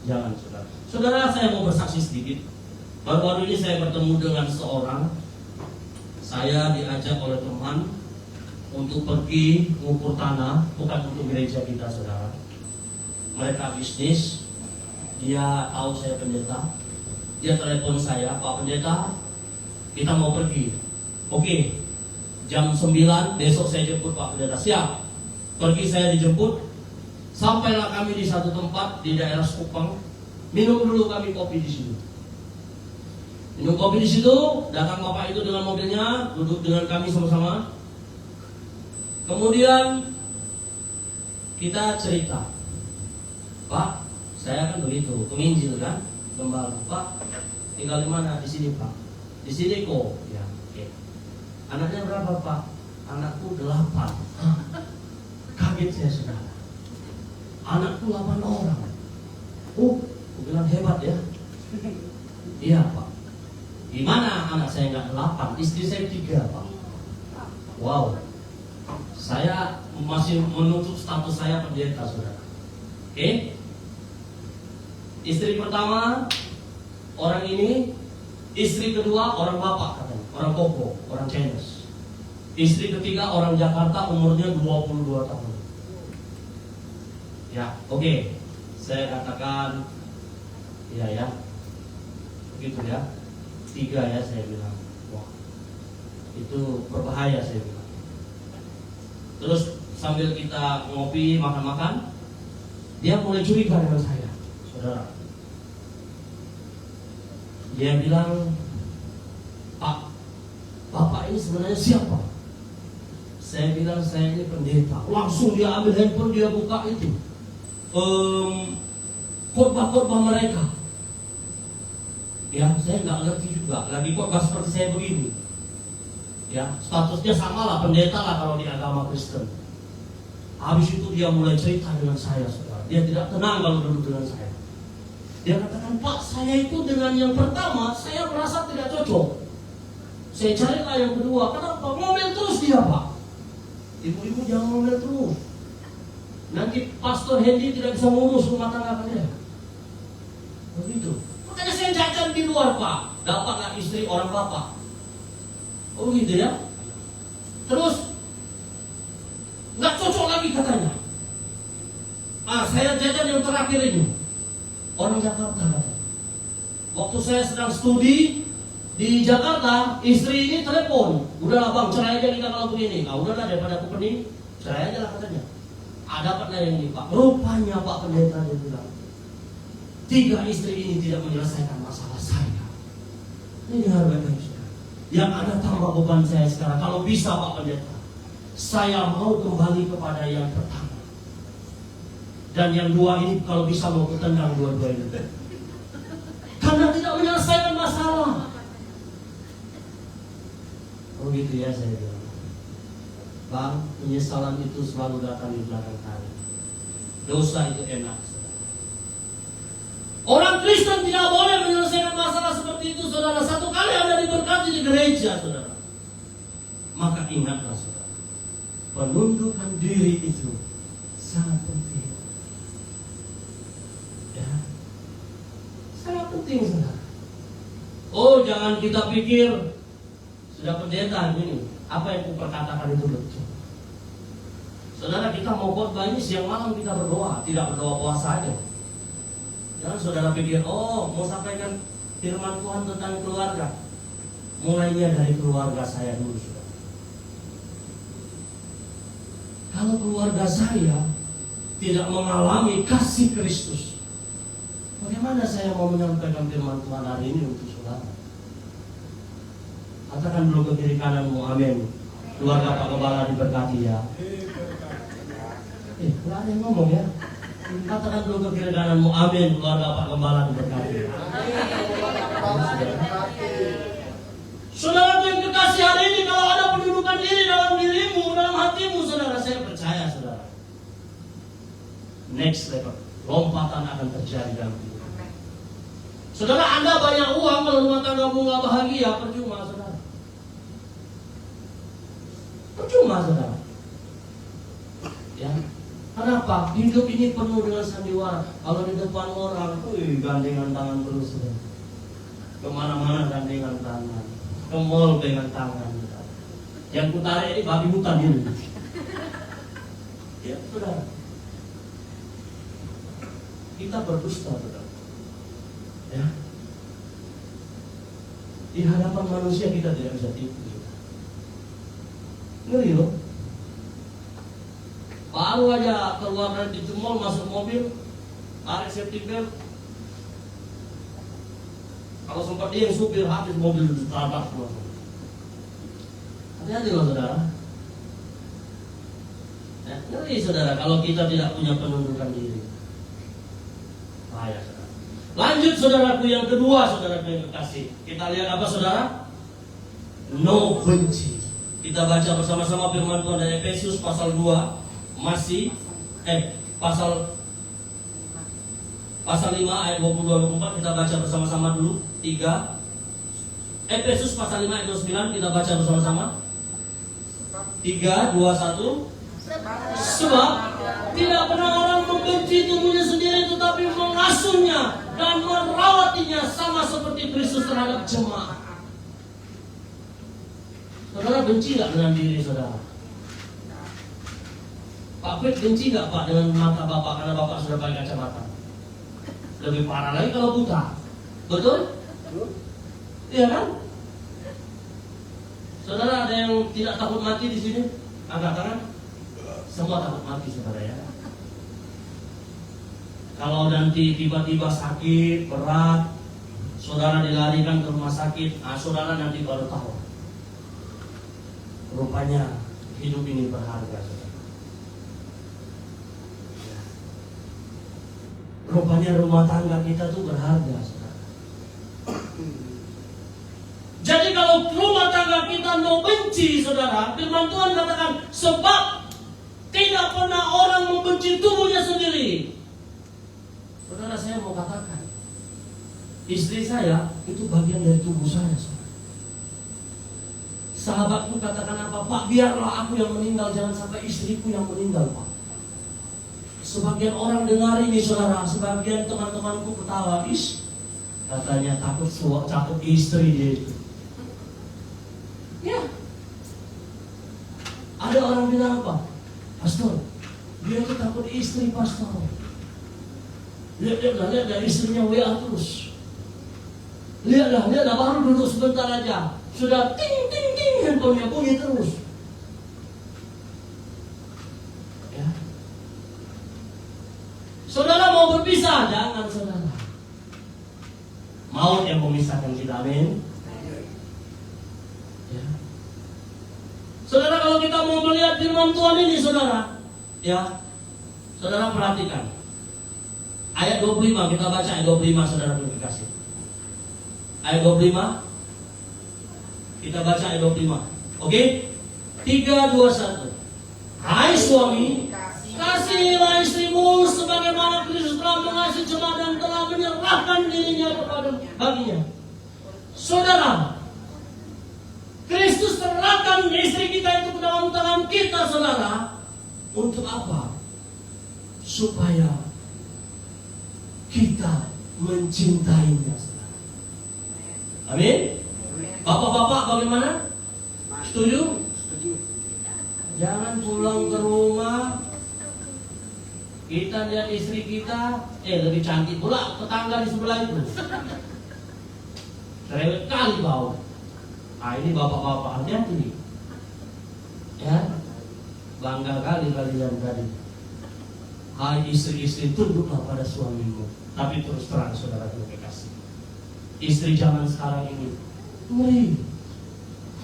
Jangan saudara. Saudara, saya mau bersaksi sedikit. Baru-baru ini saya bertemu dengan seorang. Saya diajak oleh teman untuk pergi mengukur tanah, bukan untuk gereja kita saudara. Mereka bisnis. Dia tahu saya pendeta. Dia telepon saya, Pak Pendeta, kita mau pergi. Oke, jam 9 besok saya jemput Pak Pendeta. Siap. Pergi saya dijemput. Sampailah kami di satu tempat di daerah Sekupang. Minum dulu kami kopi di situ. Minum kopi di situ, datang bapak itu dengan mobilnya, duduk dengan kami sama-sama. Kemudian kita cerita, Pak, saya kan begitu, penginjil kan, gembala. Pak, tinggal di mana? Di sini Pak. Di sini kok. Ya, oke. Anaknya berapa Pak? Anakku 8. Kaget saya saudara. Anakku 8 orang. Aku bilang hebat ya. Iya Pak. Gimana anak saya nggak 8? Istri saya 3 Pak. Wow. Saya masih menutup status saya pendeta saudara. Oke. Istri pertama orang ini, istri kedua orang bapak katanya, orang koko, orang Chinese. Istri ketiga orang Jakarta, umurnya 22 tahun. Ya, oke. Saya katakan, iya ya, begitu ya. 3 ya saya bilang. Wah, itu berbahaya saya bilang. Terus sambil kita ngopi, makan-makan, dia mulai curiga dengan saya, saudara. Dia bilang, Pak, Bapak ini sebenarnya siapa? Saya bilang, saya ini pendeta. Langsung dia ambil handphone, dia buka itu khotbah-khotbah mereka. Ya, saya nggak ngerti juga. Lagi khotbah seperti saya begini. Ya, statusnya sama lah, pendeta lah kalau di agama Kristen. Habis itu dia mulai cerita dengan saya, saudara. Dia tidak tenang kalau duduk dengan saya. Dia katakan, Pak, saya itu dengan yang pertama, saya merasa tidak cocok. Saya carilah yang kedua. Kenapa? Ngomel terus dia, Pak. Ibu-ibu jangan ngomel terus. Nanti Pastor Hendy tidak bisa ngurus rumah tangga kalian. Begitu. Makanya saya jajan di luar Pak. Dapatlah istri orang bapak. Oh gitu ya. Terus nggak cocok lagi katanya. Saya jajan yang terakhir ini. Orang Jakarta katanya. Waktu saya sedang studi di Jakarta, istri ini telepon. Udahlah bang, cerai aja kita kalau begini. Udahlah daripada aku pening, cerai aja lah katanya. Dapatlah yang ini Pak. Rupanya Pak Pendeta dia bilang, 3 istri ini tidak menyelesaikan masalah saya. Ini harganya saudara. Yang ada tambah beban saya sekarang. Kalau bisa Pak Pendeta, saya mau kembali kepada yang pertama. Dan yang 2 ini kalau bisa mau ketendang dua-dua ini. Karena tidak menyelesaikan masalah. Oh gitu ya saya bilang. Bang, penyesalan itu selalu datang di belakang hari. Dosa itu enak. Orang Kristen tidak boleh menyelesaikan masalah seperti itu, saudara. Satu kali Anda diberkati di gereja, saudara, maka ingatlah, saudara, penundukan diri itu sangat penting. Ya, sangat penting, saudara. Oh, jangan kita pikir sudah pendeta ini, apa yang kuperkatakan itu betul. Saudara, kita mau khotbah ini siang malam kita berdoa, tidak berdoa puasa aja. Jangan saudara pikir, oh mau sampaikan firman Tuhan tentang keluarga. Mulainya dari keluarga saya dulu, saudara. Kalau keluarga saya tidak mengalami kasih Kristus, bagaimana saya mau menyampaikan firman Tuhan hari ini untuk saudara? Katakan dulu ke kiri kananmu, amin. Keluarga Pak Gembala diberkati ya. Nggak ada yang ngomong ya. Katakan dulu ke kiri kananmu, amin. Keluarga Pak Gembala diberkati. Saudara yang kekasih hari ini, kalau ada pendudukan diri dalam dirimu, dalam hatimu, saudara, saya percaya saudara, next level, lompatan akan terjadi dalam hidup. Saudara, Anda banyak uang, kalau rumah tanggamu nggak bahagia, percuma saudara. Percuma saudara. Ya, kenapa? Hidup ini penuh dengan sandiwara. Kalau di depan orang, gandengan tangan terus saudara. Kemana-mana gandengan tangan, ke mall dengan tangan. Yang kutarik ini babi hutan ini. Ya saudara, kita berdusta saudara. Ya, di hadapan manusia kita tidak bisa tipu. Ngeri loh. Baru aja keluar dari pintu mall, masuk mobil, tarik safety belt. Kalau sempat dia yang supir, habis mobil ditabrak semua. Hati-hati loh saudara. Ya, ngeri saudara kalau kita tidak punya penundukan diri. Bahaya saudara. Lanjut saudaraku yang kedua, saudaraku yang kekasih. Kita lihat apa saudara? No benci. Kita baca bersama-sama firman Tuhan dari Efesus pasal 2. Pasal 5 ayat 22-24. Kita baca bersama-sama dulu. 3. Efesus pasal 5 ayat 29. Kita baca bersama-sama. 3, 2, 1. Sebab tidak pernah orang membenci tubuhnya sendiri, tetapi mengasuhnya dan merawatinya sama seperti Kristus terhadap jemaat. Saudara benci gak dengan diri saudara? Pak Kwek benci gak Pak dengan mata Bapak karena Bapak sudah pakai kacamata? Lebih parah lagi kalau buta. Betul? Iya kan? Saudara ada yang tidak takut mati di sini? Angkat tangan. Semua takut mati saudara ya. Kalau nanti tiba-tiba sakit berat, saudara dilarikan ke rumah sakit, saudara nanti baru tahu. Rupanya hidup ini berharga saudara. Rupanya rumah tangga kita tuh berharga saudara. Jadi kalau rumah tangga kita no benci saudara, firman Tuhan katakan sebab tidak pernah orang membenci tubuhnya sendiri. Saudara, saya mau katakan, istri saya itu bagian dari tubuh saya saudara. Sahabatku katakan apa? Pak, biarlah aku yang meninggal, jangan sampai istriku yang meninggal Pak. Sebagian orang dengar ini saudara, sebagian teman-temanku ketawa, katanya takut istri dia itu. Ya, ada orang bilang apa? Pastor, dia itu takut istri pastor. Lihat istrinya WA terus. Lihatlah baru duduk sebentar aja sudah ting ting ting handphonenya bunyi terus. Ya. Saudara mau berpisah, jangan saudara. Maut yang memisahkan kita, amin. Ya. Saudara, kalau kita mau melihat firman Tuhan ini saudara, ya, saudara perhatikan ayat 25, kita baca ayat 25 saudara kasih. Ayat 25, kita baca ayat 25. Oke? 3, 2, 1. Hai suami, kasihilah istrimu sebagaimana Kristus telah mengasihi jemaat dan telah menyerahkan dirinya baginya. Saudara, Kristus serahkan istri kita itu ke dalam tangan kita saudara. Untuk apa? Supaya kita mencintainya saudara. Amin. Bapak-bapak bagaimana? Setuju? Jangan pulang ke rumah kita lihat istri kita lebih cantik pula tetangga di sebelah itu. Cerewet kali bau. Ini bapak-bapak hati-hati nih. Ya, bangga kali kalian tadi. Hai istri-istri, tunduklah pada suamimu. Tapi terus terang saudara terkasih, istri zaman sekarang ini ngeri.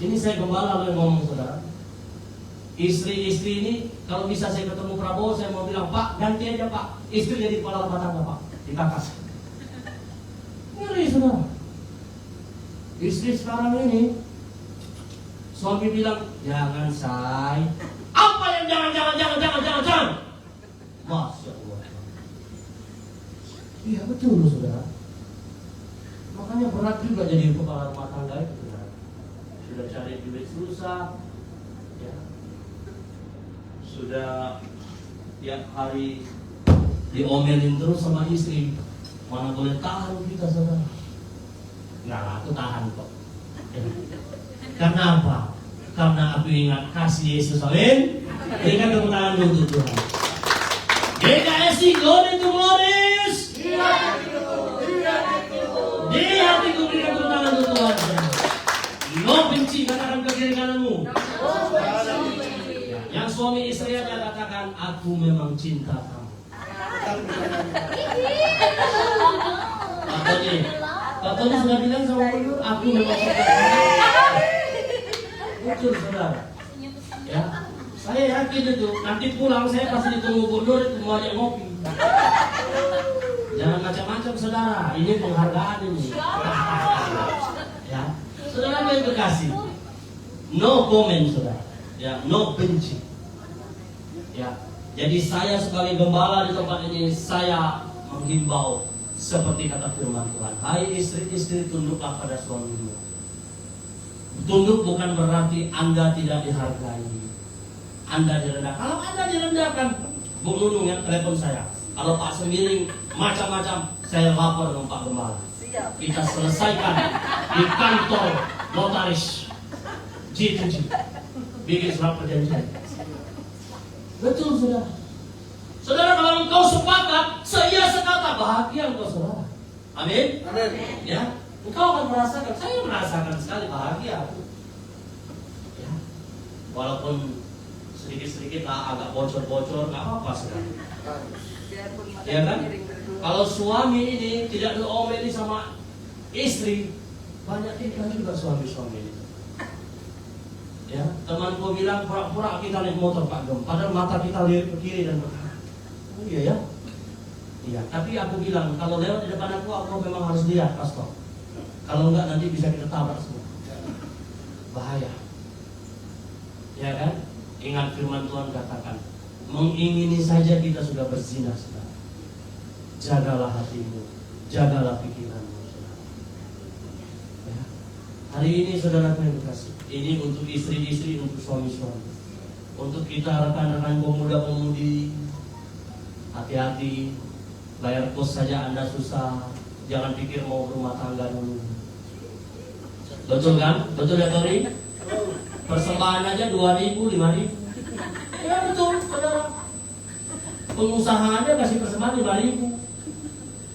Ini saya gembala yang ngomong saudara. Istri-istri ini kalau bisa saya ketemu Prabowo, saya mau bilang, Pak ganti aja Pak, istri jadi kepala rumah tangga Pak, dikakas. Ngeri saudara. Istri sekarang ini, suami bilang, jangan say. Apa yang jangan. Masya Allah. Iya betul saudara. Makanya berat juga jadi kepala rumah tangga itu saudara. Sudah cari duit susah, ya. Sudah tiap hari diomelin terus sama istri. Mana boleh tahan kita saudara. Nah, aku tahan kok. Ya. Karena apa? Karena aku ingat kasih Yesus. Amin. Berikan tepuk tangan dulu untuk Tuhan. GKSI, glory to glories. Di hatiku berikan tepuk tangan untuk Tuhan. No benci, katakan ke kiri kananmu. Yang suami istri aja katakan, aku memang cinta kamu. Pak Tony sudah bilang sama Gubernur, aku memang cinta kamu. Betul saudara. Ya, saya yakin itu. Nanti pulang saya pasti ditunggu Gubernur itu mau ajak ngopi. Jangan macam-macam saudara. Ini penghargaan ini. Ya, saudara yang terkasih. No comment saudara. Ya, no benci. Ya, jadi saya sebagai gembala di tempat ini, saya menghimbau seperti kata firman Tuhan. Hai istri-istri, tunduklah pada suamimu. Tunduk bukan berarti Anda tidak dihargai, Anda direndahkan. Kalau Anda direndahkan, Bung Nunung yang telepon saya. Kalau Pak Sembiring macam-macam, saya lapor dengan Pak Gembala. Kita selesaikan di kantor notaris G2G. Bikin surat perjanjian. Betul saudara. Saudara, kalau engkau sepakat, saya sekata, bahagia engkau saudara. Amin. Amin. Ya. Engkau akan merasakan, saya merasakan sekali bahagia. Ya. Walaupun sedikit-sedikit lah agak bocor-bocor, nggak apa-apa sekali. Ya kan? Kalau suami ini tidak diomeli sama istri, banyak tingkah juga suami-suami ini. Ya, temanku bilang pura-pura kita naik motor Pak Gem, padahal mata kita lihat ke kiri dan ke kanan. Oh iya ya? Iya, tapi aku bilang kalau lewat di depan aku memang harus lihat, Pastor. Kalau enggak nanti bisa kita tabrak semua. Bahaya. Ya kan? Ingat firman Tuhan katakan, mengingini saja kita sudah berzina saudara. Jagalah hatimu, jagalah pikiranmu saudara. Ya. Hari ini saudara yang kasih, ini untuk istri-istri, untuk suami-suami, untuk kita rekan-rekan pemuda-pemudi, hati-hati. Bayar kos saja Anda susah, jangan pikir mau rumah tangga dulu. Betul kan? Betul ya Tori? Persembahan aja 2.000, 5.000. Ya betul, saudara. Pengusaha aja kasih persembahan 5.000.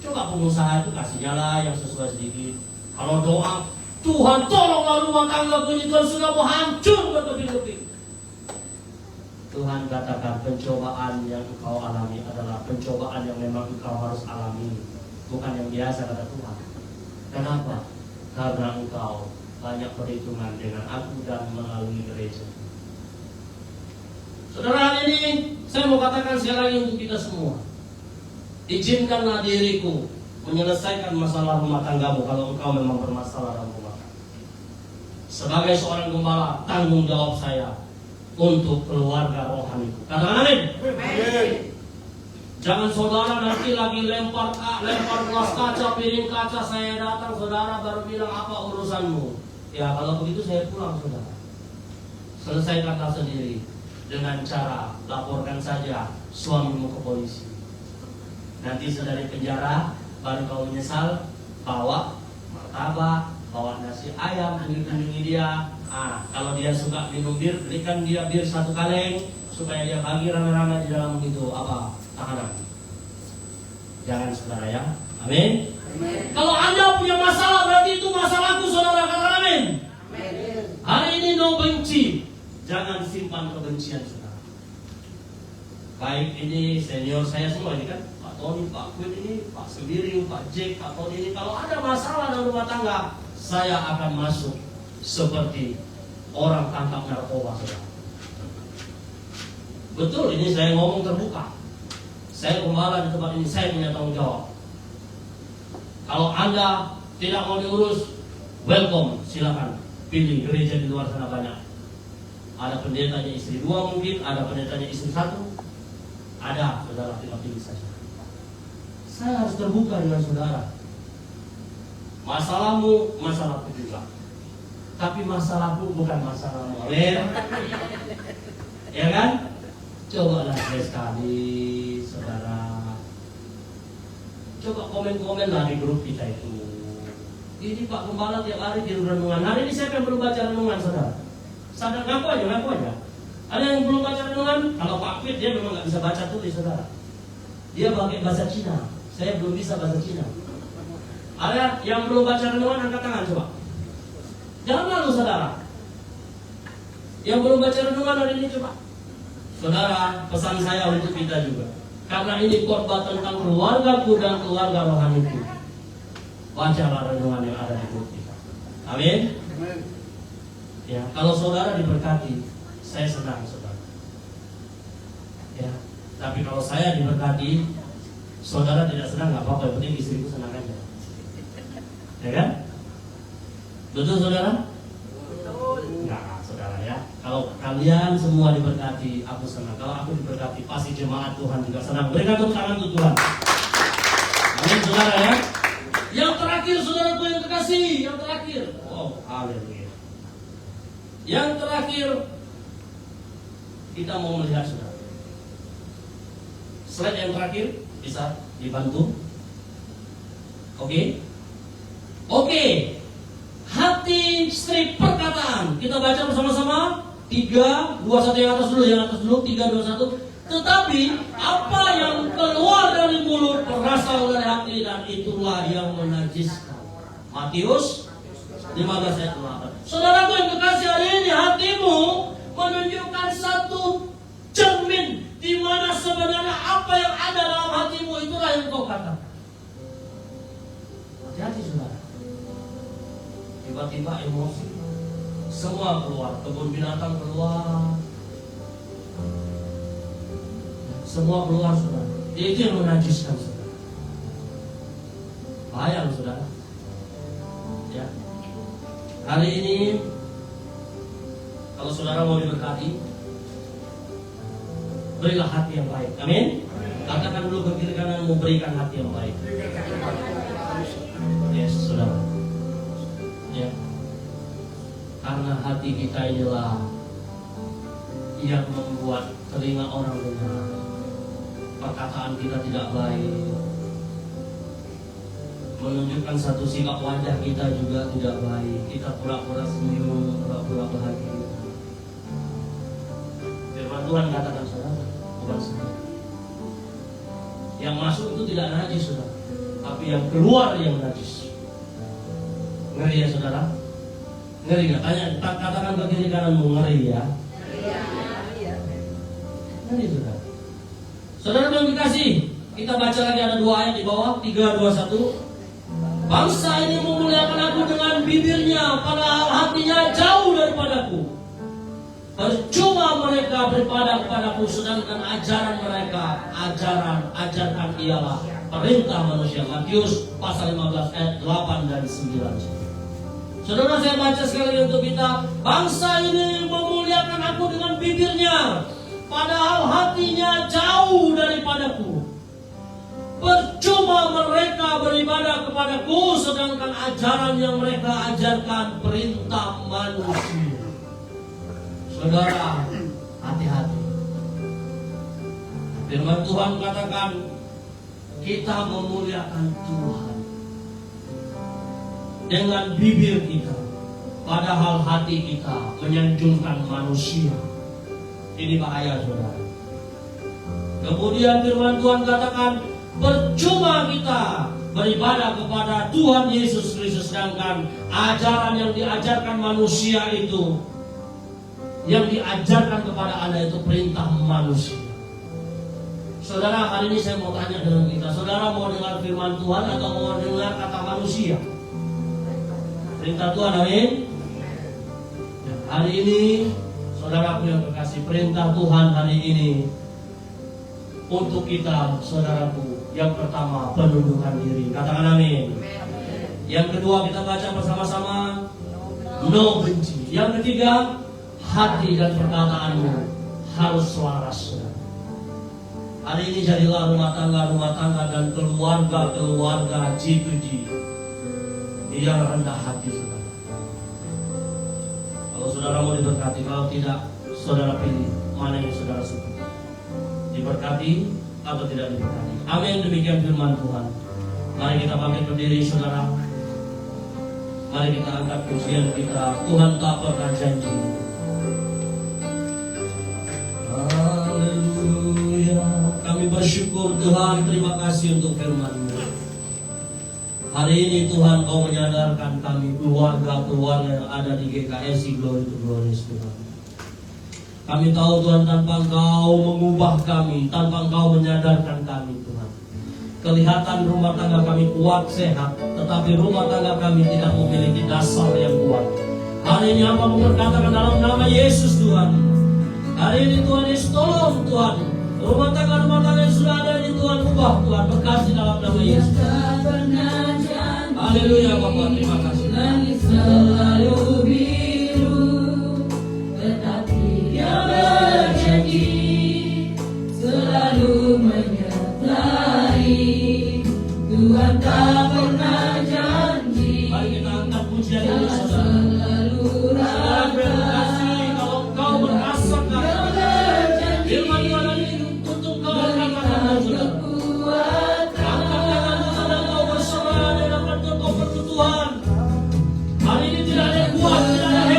Coba pengusaha itu kasihnya lah yang sesuai sedikit. Kalau doa, Tuhan tolonglah rumah tangga ini, Tuhan sudah mau hancur bertubi-tubi. Tuhan katakan pencobaan yang engkau alami adalah pencobaan yang memang engkau harus alami, bukan yang biasa kata Tuhan. Kenapa? Karena engkau banyak perhitungan dengan aku dan melalui gereja. Saudara, hari ini saya mau katakan sekali lagi untuk kita semua. Izinkanlah diriku menyelesaikan masalah rumah tanggamu kalau engkau memang bermasalah dalam rumah tangga. Sebagai seorang gembala, tanggung jawab saya untuk keluarga rohaniku. Katakan amin. Jangan saudara nanti lagi lempar gelas kaca, piring kaca, saya datang saudara baru bilang apa urusanmu. Ya kalau begitu saya pulang saudara. Selesaikanlah sendiri dengan cara laporkan saja suamimu ke polisi. Nanti saudara di penjara, baru kau menyesal, bawa martabak, bawa nasi ayam, kunjungi dia. Kalau dia suka minum bir, berikan dia bir 1 kaleng supaya dia bagi rame-rame di dalam itu tahanan. Jangan saudara ya. Amin. Amin. Kalau Anda punya masalah berarti itu masalahku saudara, katakan amin. Amin. Hari ini no benci. Jangan simpan kebencian saudara. Baik ini senior saya semua ini kan, Pak Tony, Pak Quinn ini, Pak Sendiri, Pak Jack, Pak Tony ini. Kalau ada masalah dalam rumah tangga, saya akan masuk seperti orang tangkap narkoba, saudara. Betul, ini saya ngomong terbuka. Saya gembala di tempat ini, saya punya tanggung jawab. Kalau Anda tidak mau diurus, welcome, silakan pilih gereja di luar sana banyak. Ada pendetanya istri 2 mungkin, ada pendetanya istri 1. Ada, saudara, tinggal pilih saja. Saya harus terbuka dengan saudara. Masalahmu, masalahku juga. Tapi masalahku bukan masalahmu. Ya kan? Cobalah sekali, saudara. Coba komen-komen lah di grup kita itu. Ini Pak Gembala tiap hari di renungan. Hari ini siapa yang belum baca renungan, saudara? Sadar, ngaku aja. Ada yang belum baca renungan? Kalau Pak Fit dia memang nggak bisa baca tulis, saudara. Dia pakai bahasa Cina. Saya belum bisa bahasa Cina. Ada yang belum baca renungan, angkat tangan coba. Jangan malu, saudara. Yang belum baca renungan hari ini coba. Saudara, pesan saya untuk kita juga. Karena ini khotbah tentang keluargaku dan keluarga rohaniku. Bacalah renungan yang ada di grup kita. Amin. Ya, kalau saudara diberkati, saya senang, saudara. Ya, tapi kalau saya diberkati, saudara tidak senang, nggak apa-apa. Yang penting istriku senang aja. Ya kan? Betul, saudara? Nah, saudara ya. Kalau kalian semua diberkati, aku senang. Kalau aku diberkati, pasti jemaat Tuhan juga senang. Berikan tepuk tangan untuk Tuhan. Amin, saudara ya. Yang terakhir, saudaraku yang terkasih, yang terakhir. Oh, haleluya. Yang terakhir, kita mau melihat, saudara. Slide yang terakhir bisa dibantu. Oke. Hati strip perkataan. Kita baca bersama-sama. 3, 2, 1 yang atas dulu, 3, 2, 1. Tetapi apa yang keluar dari mulut berasal dari hati, dan itulah yang menajiskan. Matius 15 ayat 8. Saudaraku yang kekasih, hari ini hatimu menunjukkan satu cermin di mana sebenarnya apa yang ada dalam hatimu itulah yang kau katakan. Hati-hati, saudara. Tiba-tiba emosi, semua keluar, kebun binatang keluar, semua keluar, saudara. Itu yang menajiskan, saudara. Bahaya, saudara. Ya. Hari ini, kalau saudara mau diberkati, berilah hati yang baik. Amin. Katakan dulu ke kiri kanan, memberikan hati yang baik. Yes, saudara. Ya. Karena hati kita inilah yang membuat telinga orang dengar, perkataan kita tidak baik, menunjukkan satu sikap wajah kita juga tidak baik. Kita pura-pura senyum, pura-pura bahagia. Firman Tuhan katakan, saudara, bukan saudara. Yang masuk itu tidak najis, saudara, tapi yang keluar yang najis. Ngeri ya, saudara? Ngeri nggak? Katakan ke kiri kananmu, ngeri ya? Ngeri, saudara. Saudara yang dikasih, kita baca lagi, ada 2 ayat di bawah. 3, 2, 1. Bangsa ini memuliakan aku dengan bibirnya, padahal hatinya jauh daripadaku. Percuma mereka beribadah kepadaku, sedangkan ajaran mereka, ajarkan ialah perintah manusia. Matius pasal 15 ayat 8 dan 9. Saudara, saya baca sekali lagi untuk kita. Bangsa ini memuliakan aku dengan bibirnya, padahal hatinya jauh daripadaku. Percuma mereka beribadah kepadaku, sedangkan ajaran yang mereka ajarkan perintah manusia. Saudara, hati-hati. Firman Tuhan katakan, kita memuliakan Tuhan dengan bibir kita, padahal hati kita menyanjungkan manusia. Ini bahaya, saudara. Kemudian firman Tuhan katakan, percuma kita beribadah kepada Tuhan Yesus Kristus, sedangkan ajaran yang diajarkan manusia itu, yang diajarkan kepada Anda itu perintah manusia. Saudara, hari ini saya mau tanya dengan kita. Saudara mau dengar firman Tuhan atau mau dengar kata manusia? Perintah Tuhan, amin. Ya, hari ini, saudaraku yang terkasih, perintah Tuhan hari ini untuk kita, saudaraku. Yang pertama, penundukan diri. Katakan amin. Yang kedua, kita baca bersama-sama, no benci. Yang ketiga, hati dan perkataanmu harus selaras. Hari ini jadilah rumah tangga dan keluarga G2G yang rendah hati, saudara. Kalau saudara mau diberkati, kalau tidak, saudara pilih mana yang saudara suka, diberkati atau tidak diberkati. Amin. Demikian firman Tuhan. Mari kita bangkit berdiri, saudara. Mari kita angkat pujian kita. Tuhan tak pernah janji. Haleluya. Kami bersyukur Tuhan, terima kasih untuk firman-Mu. Hari ini Tuhan Kau menyadarkan kami, keluarga-keluarga yang ada di GKSI Glory to Glory, Tuhan. Kami tahu Tuhan, tanpa Engkau mengubah kami, tanpa Engkau menyadarkan kami, Tuhan, kelihatan rumah tangga kami kuat, sehat, tetapi rumah tangga kami tidak memiliki dasar yang kuat. Hari ini hamba berkatakan dalam nama Yesus, Tuhan. Hari ini Tuhan Yesus, tolong Tuhan, rumah tangga yang sudah ada ini Tuhan, ubah Tuhan, berkati dalam nama Yesus. Haleluya Bapak, terima kasih. Langit selalu biru, tetapi Dia berjanji selalu menyertai. Tuhan tak pernah janji. Mari kita angkat pujian ini, saudara. Selalu Saudara berkasih, kalau Engkau merasakan firman Tuhan ini untuk Kau angkat tangan, saudara. Angkat tangan, saudara, Kau berserah dan angkat Kau berdoa Tuhan. Hari ini tidak ada yang kuat, tidak ada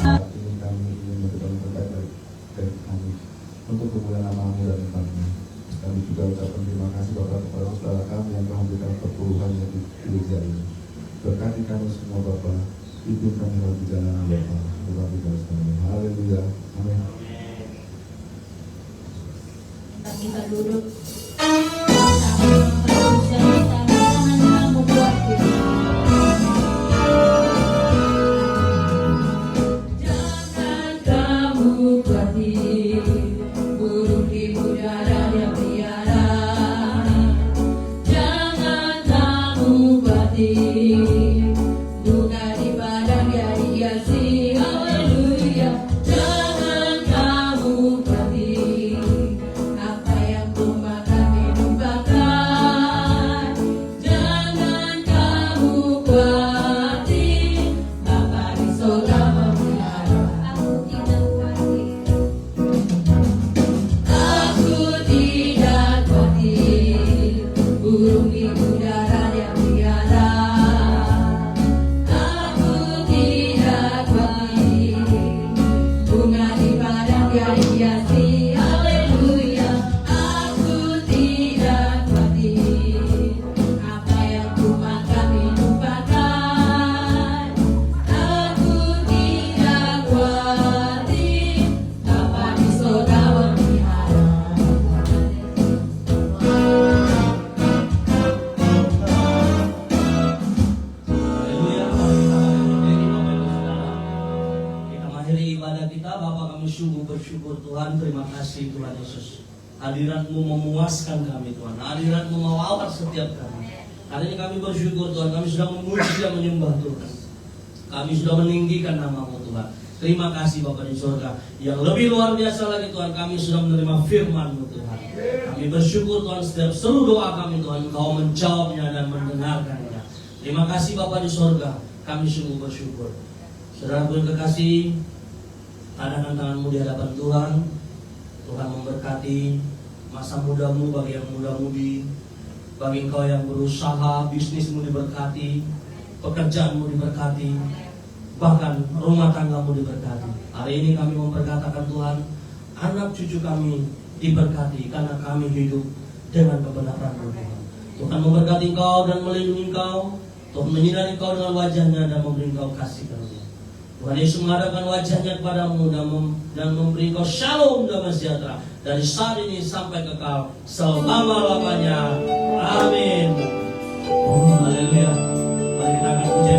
Saat ini kami ingin berdoa kepada dari kami untuk kemuliaan nama-Mu dan tempatmu. Kami juga ucapkan terima kasih Bapak kepada saudara kami yang telah memberikan perpuluhan yang di gereja ini. Berkati kami semua Bapak, pimpin kami dalam perjalanan Bapak. Berkati kami semua. Haleluya. Amin. Kita duduk. Jangan membuat diri. Jangan kamu kuati burung di udara yang liara. Jangan kamu kuati bunga di padang yang hiasi. Haleluya. Jangan kamu kuati apa yang ku makan minum bahkan. Jangan kamu kuati Bapa di sorga memelihara. Aku tidak khawatir. Aku tidak khawatir burung di udara yang liara. Aku tidak khawatir bunga di padang yang hiasi. Haleluya. Aku tidak khawatir apa yang ku makan minum bahkan. Aku tidak khawatir Bapa di sorga memelihara. Haleluya. Mari kita berdiri, Bapak Ibu Saudara. Kita mengakhiri ibadah kita. Bapak, kami sungguh bersyukur Tuhan. Terima kasih Tuhan Yesus. Hadirat-Mu memuaskan kami Tuhan. Hadirat-Mu mengawal setiap kami. Hari ini kami bersyukur Tuhan. Kami sudah memuji dan menyembah Tuhan. Kami sudah meninggikan nama-Mu Tuhan. Terima kasih Bapak di surga. Yang lebih luar biasa lagi Tuhan, kami sudah menerima firman-Mu Tuhan. Kami bersyukur Tuhan, setiap seluruh doa kami Tuhan, Engkau menjawabnya dan mendengarkannya. Terima kasih Bapak di surga. Kami sungguh bersyukur. Saudaraku yang kekasih, tadakan tanganmu di hadapan Tuhan. Tuhan memberkati masa mudamu bagi yang muda-mudi, bagi engkau yang berusaha, bisnismu diberkati, pekerjaanmu diberkati, bahkan rumah tanggamu diberkati. Hari ini kami memperkatakan Tuhan, anak cucu kami diberkati karena kami hidup dengan kebenaran-Mu Tuhan. Tuhan memberkati engkau dan melindungi engkau. Tuhan menyinari engkau dengan wajahnya dan memberi engkau kasih karunia. Tuhan Yesus menghadapkan wajahnya kepadamu dan memberi engkau shalom damai sejahtera dari saat ini sampai kekal selama-lamanya. Amin. Haleluya. Mari kita akan puji